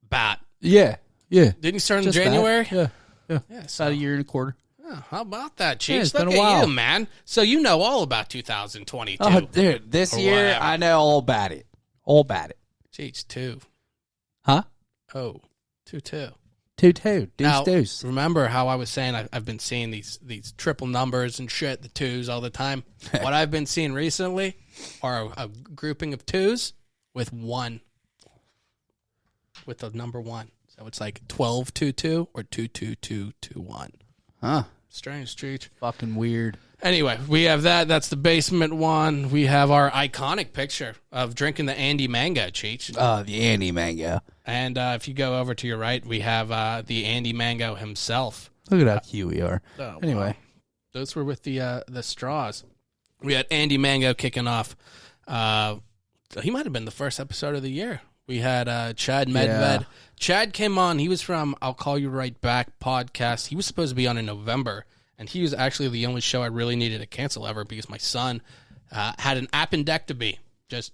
C: Bat.
B: Yeah.
C: Didn't you start in
B: Just
C: January?
B: that. Yeah.
C: Yeah,
B: About a year and a quarter.
C: Oh, how about that,
B: Yeah,
C: Cheech?
B: it's
C: Look
B: been a
C: at
B: while.
C: you, man. So you know all about 2022.
B: Oh, dude, this
C: Or
B: year
C: whatever.
B: I know all about it. All about it.
C: Cheech, 2.
B: Huh?
C: Oh, 2-2.
B: 2-2.
C: Now,
B: Deuce.
C: remember how I was saying I've been seeing these triple numbers and shit, the 2s all the time? What I've been seeing recently are a grouping of 2s with 1. With the number 1. So it's like 12-2-2 or 2-2-2-2-1.
B: Huh.
C: Strange, Cheech.
B: Fucking weird.
C: Anyway, we have that. That's the basement one. We have our iconic picture of drinking the Andy Mango, Cheech.
B: The Andy Mango.
C: And if you go over to your right, we have the Andy Mango himself.
B: Look at how cute we are.
C: Oh,
B: Anyway.
C: wow. Those were with the straws. We had Andy Mango kicking off he might have been the first episode of the year. We had Chad Medved. Chad came on. He was from I'll Call You Right Back podcast. He was supposed to be on in November, and he was actually the only show I really needed to cancel ever because my son had an appendectomy. Just,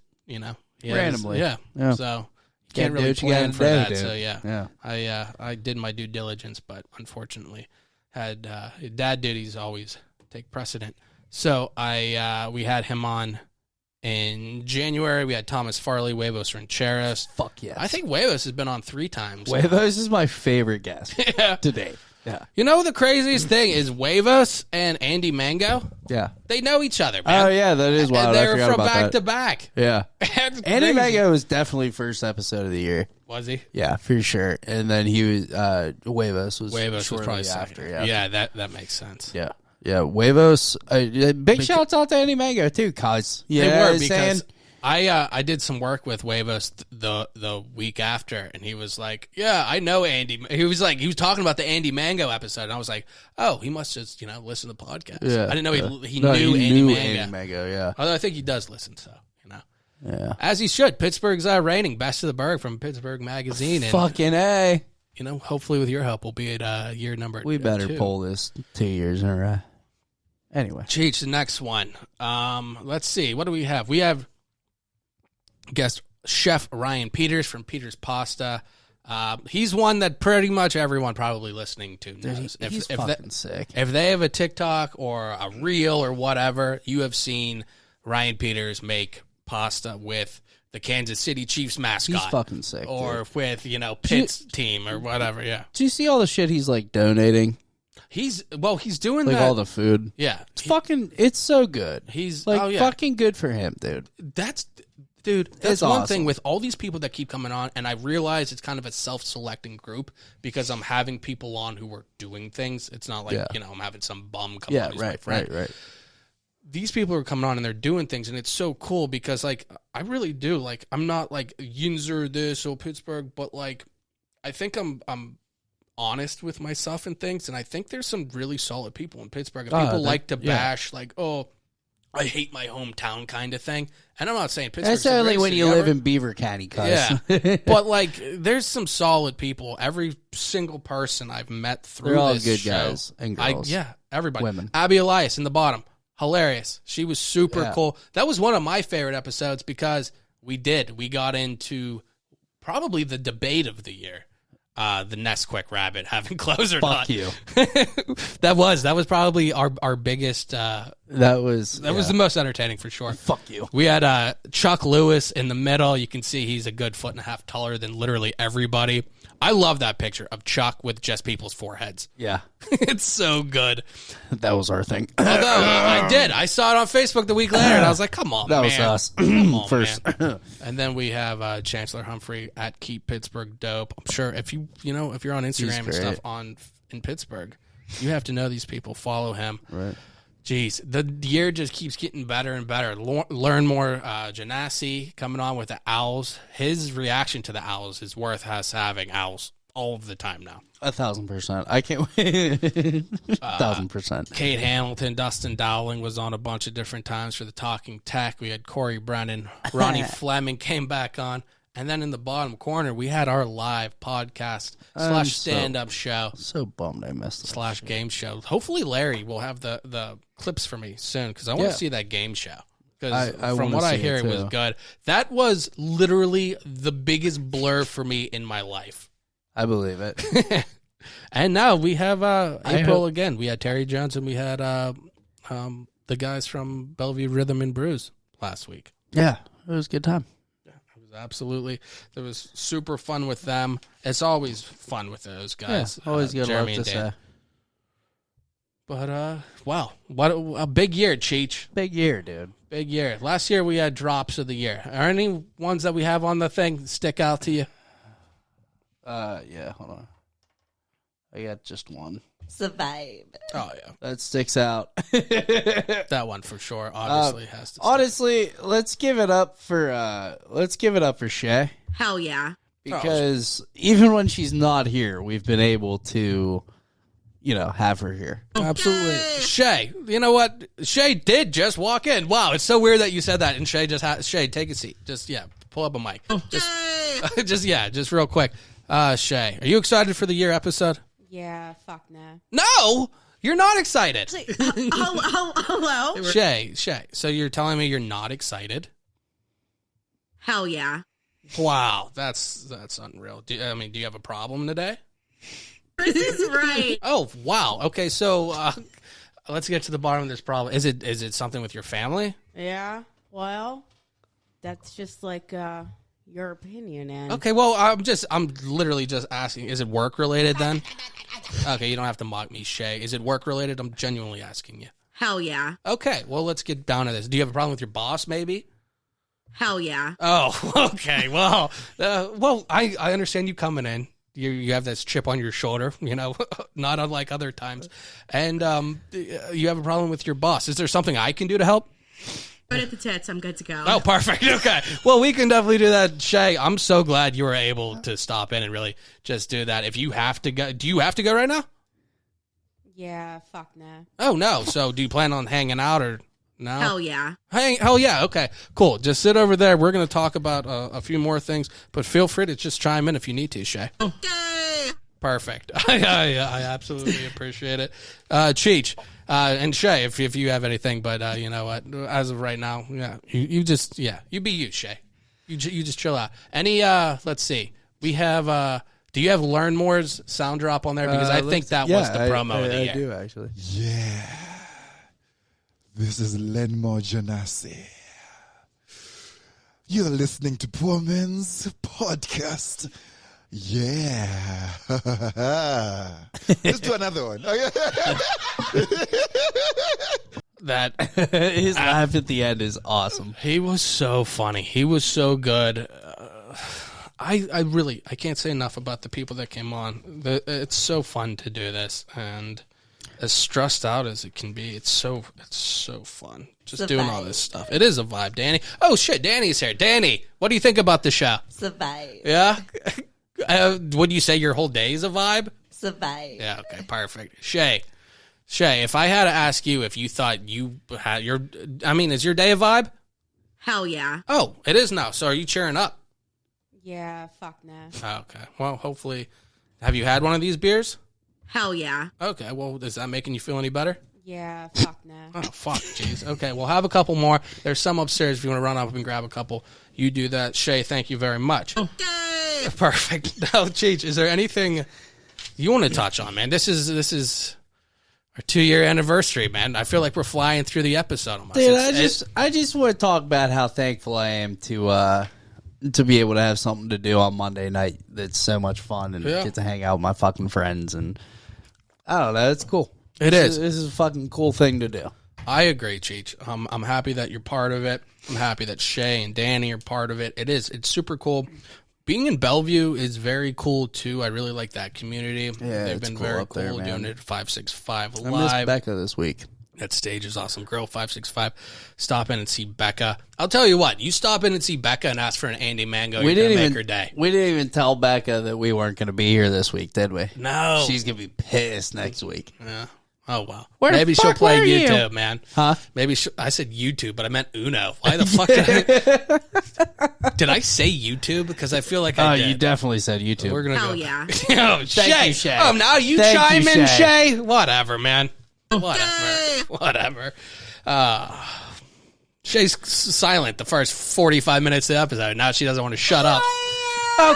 B: randomly.
C: So can't really plan for that. Dude. So I did my due diligence, but unfortunately had dad duties always take precedent. So we had him on in January. We had Thomas Farley, Huevos Rancheros.
B: Fuck yes.
C: I think Huevos has been on 3 times.
B: Huevos is my favorite guest today. Yeah.
C: You know the craziest thing is Huevos and Andy Mango?
B: Yeah.
C: They know each other, man.
B: Oh, yeah, that is wild.
C: And they're
B: from
C: back to back.
B: Yeah.
C: That's
B: Andy
C: crazy.
B: Mango was definitely first episode of the year.
C: Was he?
B: Yeah, for sure. And then he was Huevos was
C: Huevos was
B: shortly
C: probably
B: after.
C: second. Yeah, that makes sense.
B: Yeah. Yeah, Huevos. Big shouts out to Andy Mango too, cause
C: They were because I did some work with Huevos the week after, and he was like, "Yeah, I know Andy." He was talking about the Andy Mango episode, and I was like, "Oh, he must just listen to the podcast."
B: Yeah,
C: I didn't know he knew Andy Mango.
B: Yeah,
C: although I think he does listen. So
B: yeah,
C: as he should. Pittsburgh's rating best of the Berg from Pittsburgh Magazine. And,
B: fucking A.
C: Hopefully with your help, we'll be at year number.
B: We better
C: 2.
B: pull this 2 years in a row. Anyway,
C: Cheech, the next one. Let's see. What do we have? We have guest chef Ryan Peters from Peters Pasta. He's one that pretty much everyone probably listening to knows.
B: He's fucking sick.
C: If they have a TikTok or a reel or whatever, you have seen Ryan Peters make pasta with the Kansas City Chiefs mascot.
B: He's fucking sick.
C: Or with, Pitt's team or whatever, yeah.
B: Do you see all the shit he's donating?
C: He's doing that.
B: All the food.
C: Yeah.
B: It's so good.
C: He's
B: fucking good for him, dude.
C: That's
B: It's
C: one
B: awesome.
C: thing with all these people that keep coming on, and I realize it's kind of a self-selecting group because I'm having people on who are doing things. It's not like, I'm having some bum come on who's my friend.
B: Right.
C: These people are coming on and they're doing things, and it's so cool because, I really do. I'm not Yinzer this or Pittsburgh, but, I think I'm honest with myself and things, and I think there's some really solid people in Pittsburgh. And people like to bash, I hate my hometown kind of thing. And I'm not saying Pittsburgh's
B: That's only when you live in Beaver County, cuz.
C: Yeah. But, there's some solid people. Every single person I've met through
B: They're all
C: this
B: good
C: show,
B: guys and girls.
C: Everybody.
B: Women.
C: Abby Elias in the bottom. Hilarious. She was super cool. That was one of my favorite episodes because we got into probably the debate of the year. The Nesquik rabbit having clothes or not.
B: Fuck you.
C: That was probably our biggest. That was the most entertaining for sure.
B: Fuck you.
C: We had Chuck Lewis in the middle. You can see he's a good 1.5 feet taller than literally everybody. I love that picture of Chuck with just people's foreheads.
B: Yeah.
C: It's so good.
B: That was our thing.
C: Although I saw it on Facebook the week later, and I was like, "Come on,
B: that
C: man.
B: was us
C: Come on,
B: first."
C: Man. And then we have Chancellor Humphrey at Keep Pittsburgh Dope. I'm sure if you're on Instagram and stuff in Pittsburgh, you have to know these people. Follow him.
B: Right.
C: Jeez, the year just keeps getting better and better. Learn more. Janassi coming on with the Owls. His reaction to the Owls is worth us having Owls all of the time now.
B: 1,000%. I can't wait. 1,000%.
C: Kate Hamilton, Dustin Dowling was on a bunch of different times for the Talking Tech. We had Corey Brennan. Ronnie Fleming came back on. And then in the bottom corner, we had our live podcast / stand-up show.
B: So bummed I missed it.
C: / game show. Hopefully Larry will have the clips for me soon because I want to see that game show. Because from what I hear, it was good. That was literally the biggest blur for me in my life.
B: I believe it.
C: And now we have April again. We had Terry Jones and we had the guys from Bellevue Rhythm and Brews last week.
B: Yeah, it was a good time.
C: Absolutely. It was super fun with them. It's always fun with those guys.
B: Yeah, always good
C: Jeremy
B: love to
C: and Dan.
B: say.
C: But, wow. What a big year, Cheech.
B: Big year, dude.
C: Big year. Last year we had drops of the year. Are any ones that we have on the thing stick out to you?
B: Yeah, hold on. I got just one.
F: Survive.
C: Oh, yeah.
B: That sticks out.
C: That one for sure obviously has to stick.
B: Honestly, let's give it up for Shay.
F: Hell yeah.
B: Because even when she's not here, we've been able to, have her here.
C: Absolutely. Shay, you know what? Shay did just walk in. Wow, it's so weird that you said that. And Shay Shay, take a seat. Just, pull up a mic. Just real quick. Shay, are you excited for the year episode?
F: Yeah, fuck nah.
C: No, you're not excited.
F: Hello?
C: Shay, so you're telling me you're not excited?
F: Hell yeah.
C: Wow, that's unreal. Do you have a problem today?
F: This is right.
C: Oh, wow. Okay, so let's get to the bottom of this problem. Is it something with your family?
F: Yeah, well, that's just like your opinion. And
C: Okay, well, I'm literally just asking. Is it work related then? Okay, you don't have to mock me, Shay. Is it work related? I'm genuinely asking you.
F: hell yeah.
C: Okay, well, let's get down to this. Do you have a problem with your boss, maybe?
F: Hell yeah.
C: Oh, okay. Well, I understand you coming in. You have this chip on your shoulder, not unlike other times. And you have a problem with your boss. Is there something I can do to help?
F: Right at the tits, I'm good to go.
C: Oh, perfect. Okay. Well, we can definitely do that. Shay, I'm so glad you were able to stop in and really just do that. If you have to go, do you have to go right now?
F: Yeah, fuck nah.
C: Oh, no. So do you plan on hanging out or no?
F: Hell yeah.
C: Hell yeah. Okay, cool. Just sit over there. We're going to talk about a few more things, but feel free to just chime in if you need to, Shay.
F: Okay.
C: Perfect. I absolutely appreciate it. Cheech, and Shay, if you have anything, but you know what? As of right now, you be you, Shay. You just chill out. Any, let's see. We have, do you have Learn More's sound drop on there? Because I think that was the promo of the year.
B: I do, actually.
G: Yeah. This is Lenmore Janassi. You're listening to Poor Man's Podcast. Yeah. Let's do another one.
C: That
B: his laugh at the end is awesome.
C: He was so funny. He was so good. I can't say enough about the people that came on. It's so fun to do this, and as stressed out as it can be, it's so fun just doing all this stuff. It is a vibe, Danny. Oh shit, Danny's here. Danny, what do you think about the show?
H: It's a vibe.
C: Yeah. Would you say your whole day is a vibe?
H: It's a vibe.
C: Yeah. Okay. Perfect. Shay, if I had to ask you if you thought you had is your day a vibe?
F: Hell yeah.
C: Oh, it is now. So are you cheering up?
F: Yeah, fuck nah.
C: Okay. Well, hopefully, have you had one of these beers?
F: Hell yeah.
C: Okay. Well, is that making you feel any better?
F: Yeah, fuck nah.
C: Oh, fuck. Jeez. Okay. We'll have a couple more. There's some upstairs if you want to run up and grab a couple. You do that. Shay, thank you very much.
F: Okay.
C: Perfect. Now, Cheech, is there anything you want to touch on, man? This is our 2-year anniversary, man. I feel like we're flying through the episode almost.
B: Dude, I just want to talk about how thankful I am to be able to have something to do on Monday night that's so much fun and get to hang out with my fucking friends, and I don't know, it's cool. This is a fucking cool thing to do.
C: I agree, Cheech. I'm happy that you're part of it. I'm happy that Shay and Danny are part of it. It's super cool. Being in Bellevue is very cool too. I really like that community.
B: Yeah,
C: they've been
B: cool
C: very
B: up
C: cool
B: there, man.
C: doing it. 565
B: I
C: Live.
B: missed Becca this week.
C: That stage is awesome. Girl 565. Stop in and see Becca. I'll tell you what. You stop in and see Becca and ask for an Andy Mango. You're going to make her day.
B: We didn't even tell Becca that we weren't going to be here this week, did we?
C: No.
B: She's going to be pissed next week.
C: Yeah. Oh, wow.
B: Where the
C: Maybe she'll
B: fuck
C: play
B: were you?
C: YouTube, man.
B: Huh?
C: Maybe I said YouTube, but I meant Uno. Why the fuck did I say YouTube? Because I feel like I did.
B: You definitely said YouTube.
C: We're gonna
F: Hell
C: go.
F: yeah.
C: Oh, Shay.
B: you, Shay.
C: Oh, now you
B: Thank
C: chime
B: you,
C: in,
B: Shay.
C: Shay. Whatever, man. Whatever. Shay's silent the first 45 minutes of the episode. Now she doesn't want to shut up.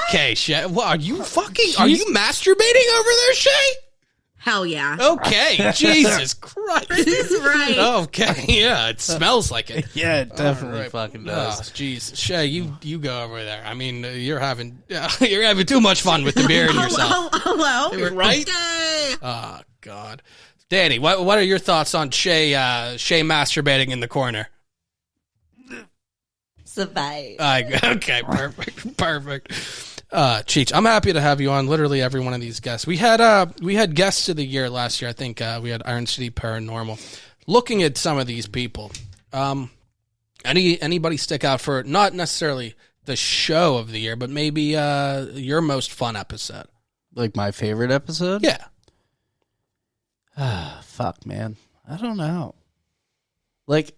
C: Okay, Shay. What, are you masturbating over there, Shay?
F: Hell yeah.
C: Okay, Jesus Christ.
F: This is right.
C: Okay, yeah, it smells like it.
B: Yeah, it definitely fucking does.
C: Oh, jeez, Shay, you go over there. I mean, you're having too much fun with the beer and yourself.
F: Hello.
C: Right?
F: Okay.
C: Oh God, Danny, what are your thoughts on Shay masturbating in the corner?
H: It's a vibe.
C: Okay, perfect. Cheech, I'm happy to have you on. Literally every one of these guests. We had guests of the year last year. I think we had Iron City Paranormal. Looking at some of these people, anybody stick out for not necessarily the show of the year, but maybe your most fun episode?
B: Like my favorite episode?
C: Yeah.
B: Fuck, man. I don't know. Like,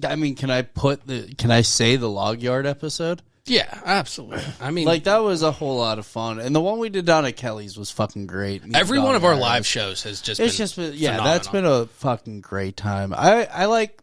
B: I mean, can I say the Log Yard episode?
C: Yeah, absolutely. I mean,
B: like, that was a whole lot of fun. And the one we did down at Kelly's was fucking great.
C: Every one of our live shows has just been phenomenal.
B: That's been a fucking great time. I like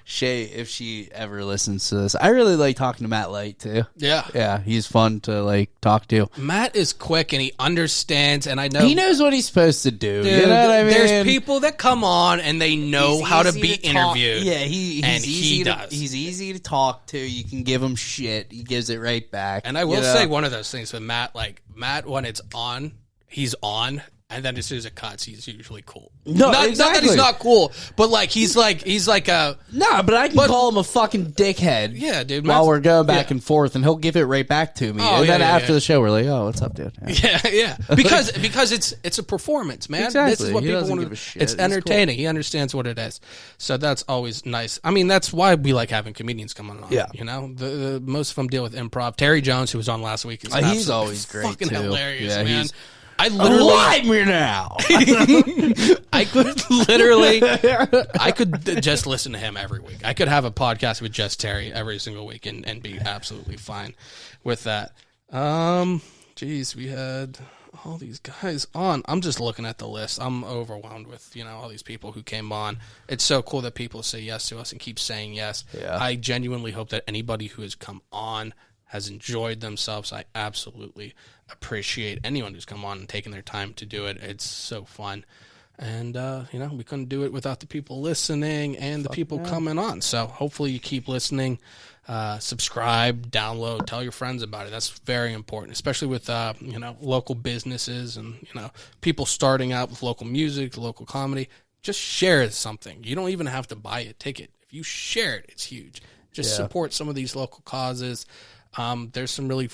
B: Shay, if she ever listens to this. I really like talking to Matt Light, too.
C: Yeah.
B: Yeah, he's fun to, like, talk to.
C: Matt is quick, and he understands, and I know...
B: He knows what he's supposed to do.
C: Dude,
B: you know what I mean?
C: There's people that come on, and they know how to be interviewed.
B: Yeah, he's
C: he does.
B: He's easy to talk to. You can give him shit. He gives it right back.
C: And I will say one of those things with Matt, like, Matt, when it's on, he's on. And then as soon as it cuts, he's usually cool.
B: No,
C: not
B: exactly.
C: that he's not cool, but like he's like a
B: but I can call him a fucking dickhead.
C: Yeah, dude.
B: While we're going back and forth, and he'll give it right back to me. And then after the show, we're like, "Oh, what's up, dude?"
C: Yeah. Because it's a performance, man.
B: Exactly.
C: This is what
B: He
C: people
B: doesn't
C: want
B: give a
C: to.
B: shit.
C: It's
B: He's
C: entertaining.
B: cool.
C: He understands what it is, so that's always nice. I mean, that's why we like having comedians coming on.
B: Yeah,
C: you know, the most of them deal with improv. Terry Jones, who was on last week, is
B: he's always great,
C: fucking
B: too.
C: hilarious,
B: Yeah,
C: man.
B: he's
C: I literally
B: like me now.
C: I could literally, I could just listen to him every week. I could have a podcast with just Terry every single week and be absolutely fine with that. Geez, we had all these guys on. I'm just looking at the list. I'm overwhelmed with, all these people who came on. It's so cool that people say yes to us and keep saying yes.
B: Yeah.
C: I genuinely hope that anybody who has come on has enjoyed themselves. I absolutely appreciate anyone who's come on and taken their time to do it. It's so fun. And, we couldn't do it without the people listening and the people coming on. So hopefully you keep listening, subscribe, download, tell your friends about it. That's very important, especially with, local businesses and, people starting out with local music, local comedy. Just share something. You don't even have to buy a ticket. If you share it, it's huge. Just support some of these local causes. There's some really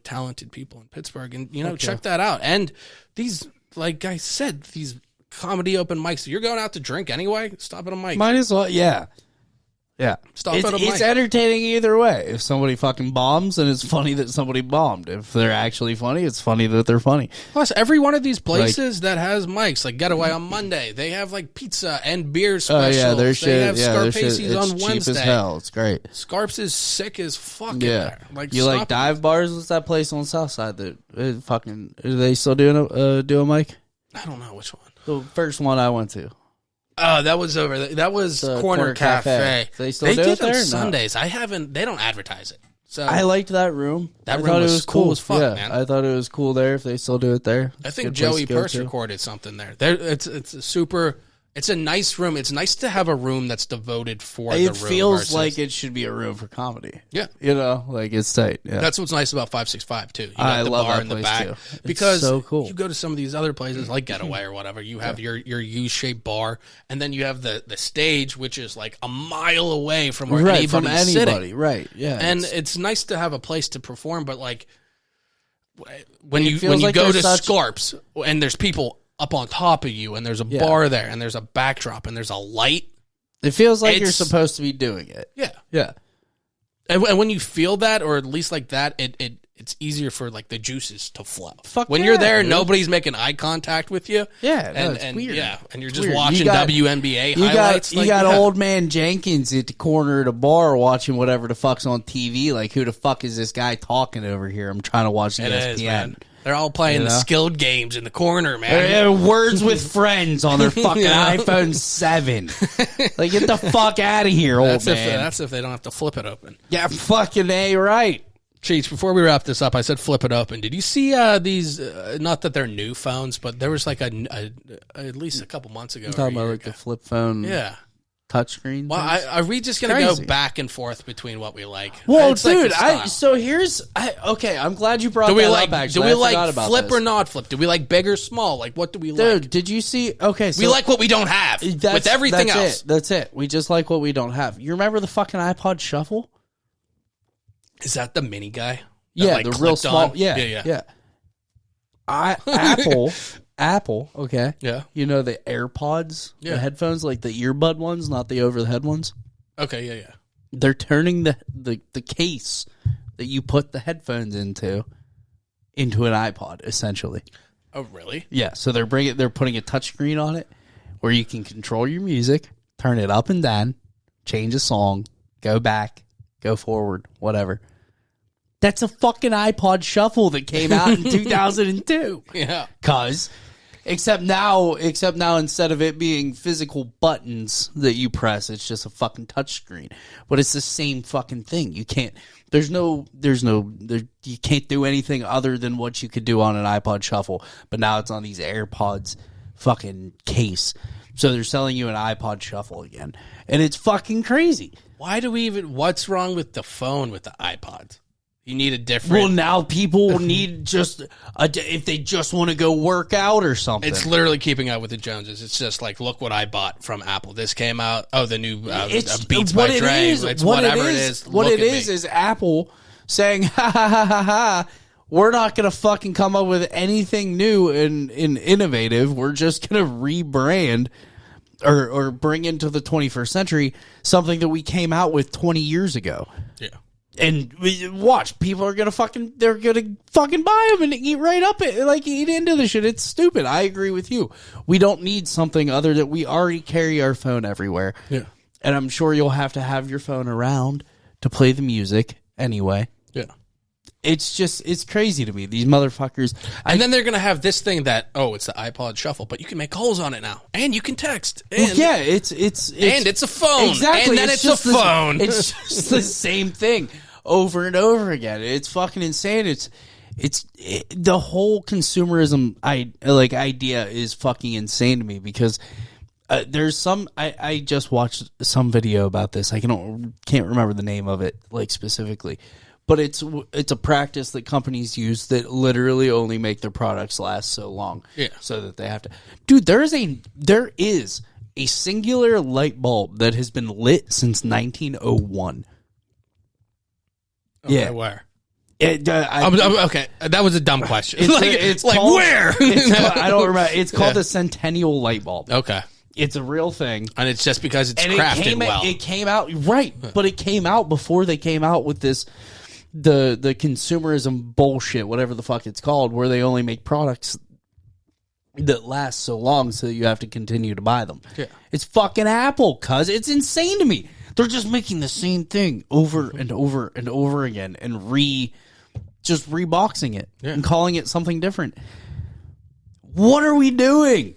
C: talented people in Pittsburgh, and check that out. And these, like I said, these comedy open mics. You're going out to drink anyway. Stop at a mic.
B: Might as well, yeah.
C: Stop at a mic.
B: It's entertaining either way. If somebody fucking bombs, then it's funny that somebody bombed. If they're actually funny, it's funny that they're funny.
C: Plus, every one of these places that has mics, like Getaway on Monday, they have like pizza and beer specials.
B: Oh yeah, there's shit.
C: They have Scarpace's on
B: cheap
C: Wednesday.
B: As hell. It's great.
C: Scarps is sick as fuck.
B: Yeah,
C: in there.
B: you like dive bars? What's that place on the south side that fucking? Are they still doing a mic?
C: I don't know which one.
B: The first one I went to.
C: Oh, that was over there. That was Corner Cafe.
B: They still do
C: do
B: it there?
C: on
B: No.
C: Sundays. They don't advertise it. So
B: I liked that room.
C: That
B: I
C: room
B: thought
C: was
B: it was
C: cool as fuck, man.
B: I thought it was cool there if they still do it there.
C: I think
B: Good place
C: Joey
B: to go
C: Purse
B: to.
C: recorded something there. It's a super. It's a nice room. It's nice to have a room that's devoted for the room.
B: It feels
C: versus,
B: like it should be a room for comedy.
C: Yeah.
B: Like it's tight. Yeah.
C: That's what's nice about 565 too. You got
B: I
C: the
B: love
C: bar
B: that
C: in the
B: place,
C: back
B: too. It's
C: because
B: so cool.
C: you go to some of these other places like Getaway or whatever. You have your U-shaped bar, and then you have the stage, which is like a mile away from where anybody's sitting.
B: Right? Yeah.
C: And it's nice to have a place to perform, but like when you
B: like
C: go to
B: there's such-
C: Scarps and there's people up on top of you, and there's a bar there, and there's a backdrop, and there's a light.
B: It feels like you're supposed to be doing it.
C: Yeah.
B: Yeah.
C: And when you feel that, or at least like that, it's easier for like the juices to flow. When
B: yeah,
C: you're there,
B: dude.
C: nobody's making eye contact with you.
B: Yeah,
C: and
B: weird.
C: Yeah, and you're just
B: Weird.
C: watching WNBA highlights.
B: You got old man Jenkins at the corner of the bar watching whatever the fuck's on TV. Like, who the fuck is this guy talking over here? I'm trying to watch ESPN.
C: It is, man. They're all playing the skilled games in the corner, man.
B: They're words with friends on their fucking iPhone 7. Like, get the fuck out of here, old man.
C: That's if they don't have to flip it open.
B: Yeah, fucking A, right.
C: Cheech, before we wrap this up, I said flip it open. Did you see these, not that they're new phones, but there was like at least a couple months ago.
B: Talking about like the flip phone touchscreen.
C: Well, are we just going to go back and forth between what we like?
B: Well,
C: It's like
B: dude,
C: the style.
B: okay, I'm glad you brought
C: do we
B: that
C: like,
B: up, actually.
C: Do we
B: I forgot
C: like
B: about
C: flip
B: this.
C: or not flip? Do we like big or small? Like, what do we like?
B: Dude, did you see? Okay, so
C: we like what we don't have with everything else.
B: That's it. We just like what we don't have. You remember the fucking iPod Shuffle?
C: Is that the mini guy?
B: Yeah, the real small. Yeah. Apple. Okay.
C: Yeah.
B: You know the AirPods, the headphones, like the earbud ones, not the over the head ones.
C: Okay. Yeah.
B: They're turning the case that you put the headphones into an iPod, essentially.
C: Oh, really?
B: Yeah, so they're putting a touchscreen on it where you can control your music, turn it up and down, change a song, go back, go forward, whatever. That's a fucking iPod Shuffle that came out in 2002.
C: Yeah.
B: Except now instead of it being physical buttons that you press, it's just a fucking touchscreen. But it's the same fucking thing. You can't you can't do anything other than what you could do on an iPod Shuffle. But now it's on these AirPods fucking case. So they're selling you an iPod Shuffle again. And it's fucking crazy.
C: What's wrong with the phone with the iPods? You need a different...
B: Well, now people need if they just want to go work out or something.
C: It's literally keeping up with the Joneses. It's just like, look what I bought from Apple. This came out. Oh, the new Beats by Dre. It's whatever it is.
B: What it is Apple saying, ha, ha, ha, ha, ha, we're not going to fucking come up with anything new and innovative. We're just going to rebrand or bring into the 21st century something that we came out with 20 years ago.
C: Yeah.
B: And watch, people are gonna buy them and eat right up it, like eat into the shit. It's stupid. I agree with you. We don't need something other that we already carry our phone everywhere.
C: Yeah,
B: and I'm sure you'll have to have your phone around to play the music anyway.
C: Yeah,
B: it's crazy to me. These motherfuckers.
C: And then they're gonna have this thing that it's the iPod Shuffle, but you can make calls on it now, and you can text. And,
B: well, yeah, it's
C: and it's a phone.
B: Exactly,
C: and then it's a phone.
B: It's just the same thing over and over again. It's fucking insane. The whole consumerism idea is fucking insane to me because there's some I just watched some video about this. I can't remember the name of it like specifically, but it's a practice that companies use that literally only make their products last so long.
C: Yeah.
B: So that they have to. Dude, there is a singular light bulb that has been lit since 1901.
C: Okay,
B: yeah.
C: Where?
B: Okay,
C: that was a dumb question.
B: It's
C: like
B: called,
C: where?
B: I don't remember. It's called the Centennial light bulb.
C: Okay.
B: It's a real thing.
C: And it's just because it's crafted well.
B: It came out, right, but it came out before they came out with this, the consumerism bullshit, whatever the fuck it's called, where they only make products that last so long so you have to continue to buy them.
C: Yeah.
B: It's fucking Apple, cuz. It's insane to me. They're just making the same thing over and over and over again and just reboxing it and calling it something different. What are we doing?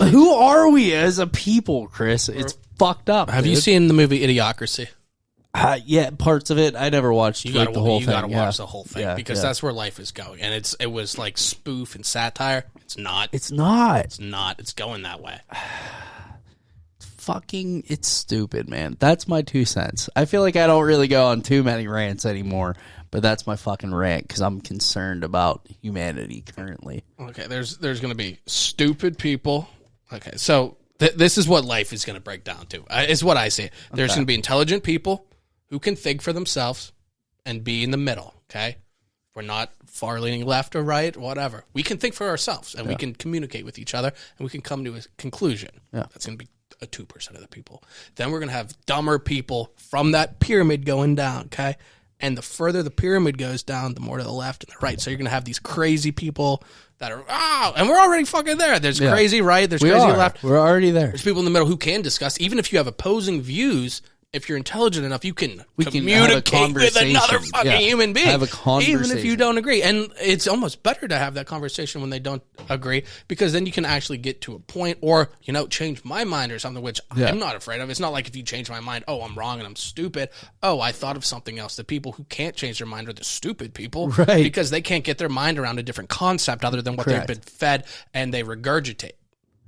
B: Who are we as a people, Chris? It's fucked up.
C: Have you seen the movie Idiocracy?
B: Yeah, parts of it. I never watched the whole thing.
C: You gotta watch the whole thing because that's where life is going. And it was like spoof and satire. It's not.
B: It's not.
C: It's not. It's going that way.
B: It's stupid, man. That's my 2 cents. I feel like I don't really go on too many rants anymore, but that's my fucking rant because I'm concerned about humanity currently.
C: Okay, there's going to be stupid people. Okay, so this is what life is going to break down to. Is what I see. There's going to be intelligent people who can think for themselves and be in the middle, okay? We're not far leaning left or right, whatever. We can think for ourselves and we can communicate with each other and we can come to a conclusion.
B: Yeah.
C: That's going to be 2% of the people. Then we're going to have dumber people from that pyramid going down, okay? And the further the pyramid goes down, the more to the left and the right. So you're going to have these crazy people that are, and we're already fucking there. There's crazy right, there's crazy left.
B: We're already there.
C: There's people in the middle who can discuss, even if you have opposing views. If you're intelligent enough, you can communicate with another fucking human being.
B: Have a conversation.
C: Even if you don't agree. And it's almost better to have that conversation when they don't agree, because then you can actually get to a point or, change my mind or something, which I'm not afraid of. It's not like if you change my mind, I'm wrong and I'm stupid. I thought of something else. The people who can't change their mind are the stupid people.
B: Right.
C: Because they can't get their mind around a different concept other than what they've been fed and they regurgitate.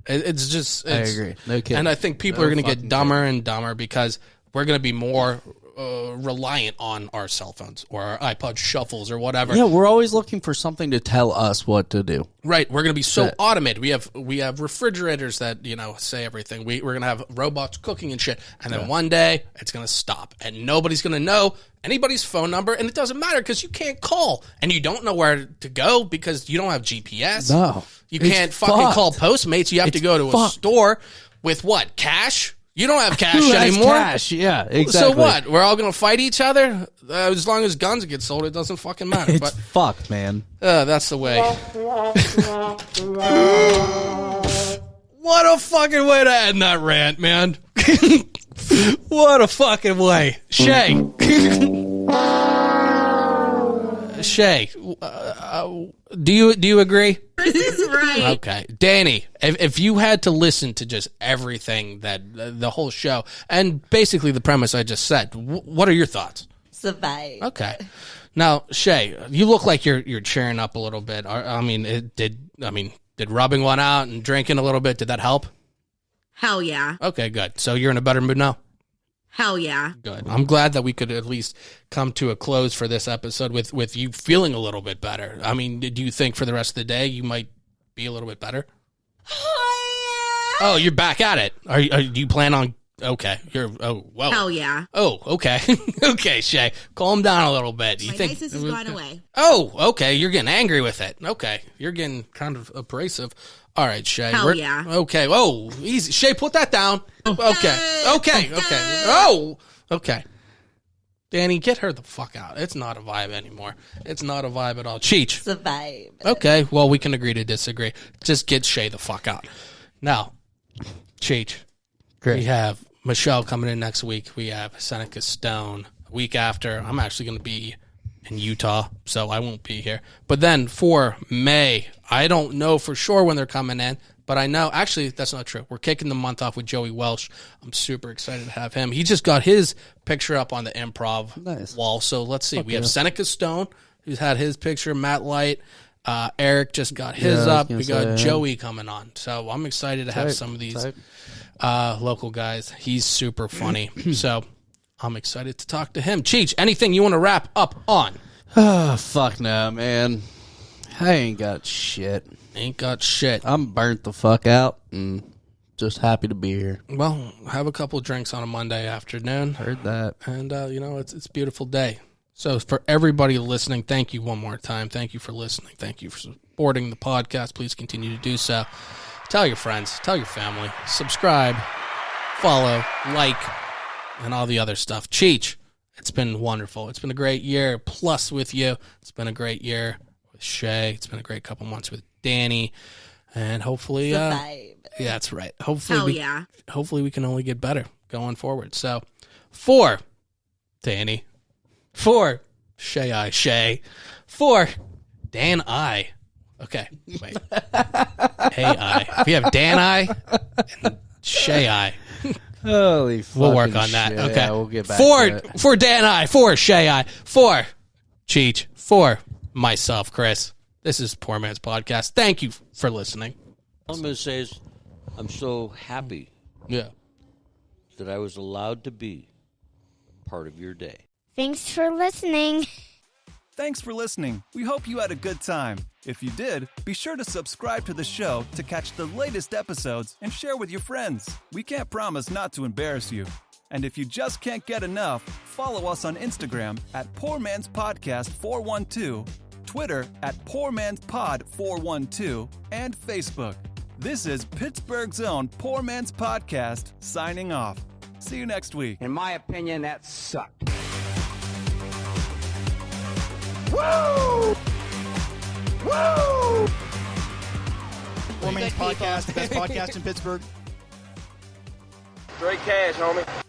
C: I
B: agree. No kidding.
C: And I think people are going to get dumber and dumber because we're going to be more reliant on our cell phones or our iPod Shuffles or whatever.
B: Yeah, we're always looking for something to tell us what to do.
C: Right. We're going to be so automated. We have refrigerators that, say everything. We're going to have robots cooking and shit. And then one day it's going to stop. And nobody's going to know anybody's phone number. And it doesn't matter because you can't call. And you don't know where to go because you don't have GPS.
B: No.
C: You can't fucking call Postmates. You have to go to a store with what? Cash? You don't have cash
B: Who has
C: anymore.
B: cash? Yeah, exactly.
C: So what? We're all going to fight each other? As long as guns get sold, it doesn't fucking matter.
B: It's
C: But
B: fucked, man.
C: that's the way. What a fucking way to end that rant, man. What a fucking way. Shay. Shay, do you agree?
F: This is right.
C: Okay. Danny, if you had to listen to just everything that the whole show and basically the premise I just said, what are your thoughts?
H: Survive.
C: Okay. Now, Shay, you look like you're cheering up a little bit. Did rubbing one out and drinking a little bit, did that help?
F: Hell yeah.
C: Okay, good. So you're in a better mood now?
F: Hell yeah.
C: Good. I'm glad that we could at least come to a close for this episode with you feeling a little bit better. I mean, do you think for the rest of the day you might be a little bit better? Oh, you're back at it. Do you plan on? Okay. Whoa.
F: Hell yeah.
C: Oh, okay. Okay, Shay, calm down a little bit.
F: My basis is going away.
C: Oh, okay. You're getting angry with it. Okay, you're getting kind of abrasive. All right, Shay.
F: Hell yeah.
C: Okay. Oh, easy. Shay, put that down. Okay. Oh, okay. Danny, get her the fuck out. It's not a vibe anymore. It's not a vibe at all. Cheech.
H: Survive.
C: Okay, well, we can agree to disagree. Just get Shay the fuck out. Now, Cheech.
B: Great.
C: We have Michelle coming in next week. We have Seneca Stone. A week after, I'm actually going to be in Utah, so I won't be here. But then for May, I don't know for sure when they're coming in, but I know, actually, that's not true. We're kicking the month off with Joey Welsh. I'm super excited to have him. He just got his picture up on the improv wall, so let's see. We have Seneca Stone, who's had his picture, Matt Light. Eric just got his up. We got Joey coming on, so I'm excited to have some of these local guys. He's super funny, so I'm excited to talk to him. Cheech, anything you want to wrap up on?
B: Oh, fuck no, man. I ain't got shit.
C: Ain't got shit.
B: I'm burnt the fuck out and just happy to be here.
C: Well, have a couple drinks on a Monday afternoon.
B: Heard that.
C: And, it's a beautiful day. So for everybody listening, thank you one more time. Thank you for listening. Thank you for supporting the podcast. Please continue to do so. Tell your friends. Tell your family. Subscribe. Follow. Like. And all the other stuff. Cheech, it's been wonderful. It's been a great year plus with you. It's been a great year with Shay. It's been a great couple months with Danny. And hopefully...
H: Survive.
C: Yeah, that's right. Hopefully,
F: Hell yeah.
C: Hopefully we can only get better going forward. So, for Danny, for Shay, for Dan I. Okay, wait. Hey I. We have Dan I and Shay I.
B: Holy fuck.
C: We'll work on that.
B: Shit.
C: Okay.
B: Yeah, we'll get back to it.
C: For Dan I, for Shay I, for Cheech, for myself, Chris. This is Poor Man's Podcast. Thank you for listening.
E: All I'm going to say is I'm so happy that I was allowed to be part of your day.
I: Thanks for listening.
A: Thanks for listening. We hope you had a good time. If you did, be sure to subscribe to the show to catch the latest episodes and share with your friends. We can't promise not to embarrass you. And if you just can't get enough, follow us on Instagram at Poor Man's Podcast 412, Twitter at Poor Man's Pod 412, and Facebook. This is Pittsburgh's own Poor Man's Podcast signing off. See you next week.
J: In my opinion, that sucked.
G: Woo! Woo!
K: Poor Man's Podcast, the best podcast in Pittsburgh.
J: Straight cash, homie.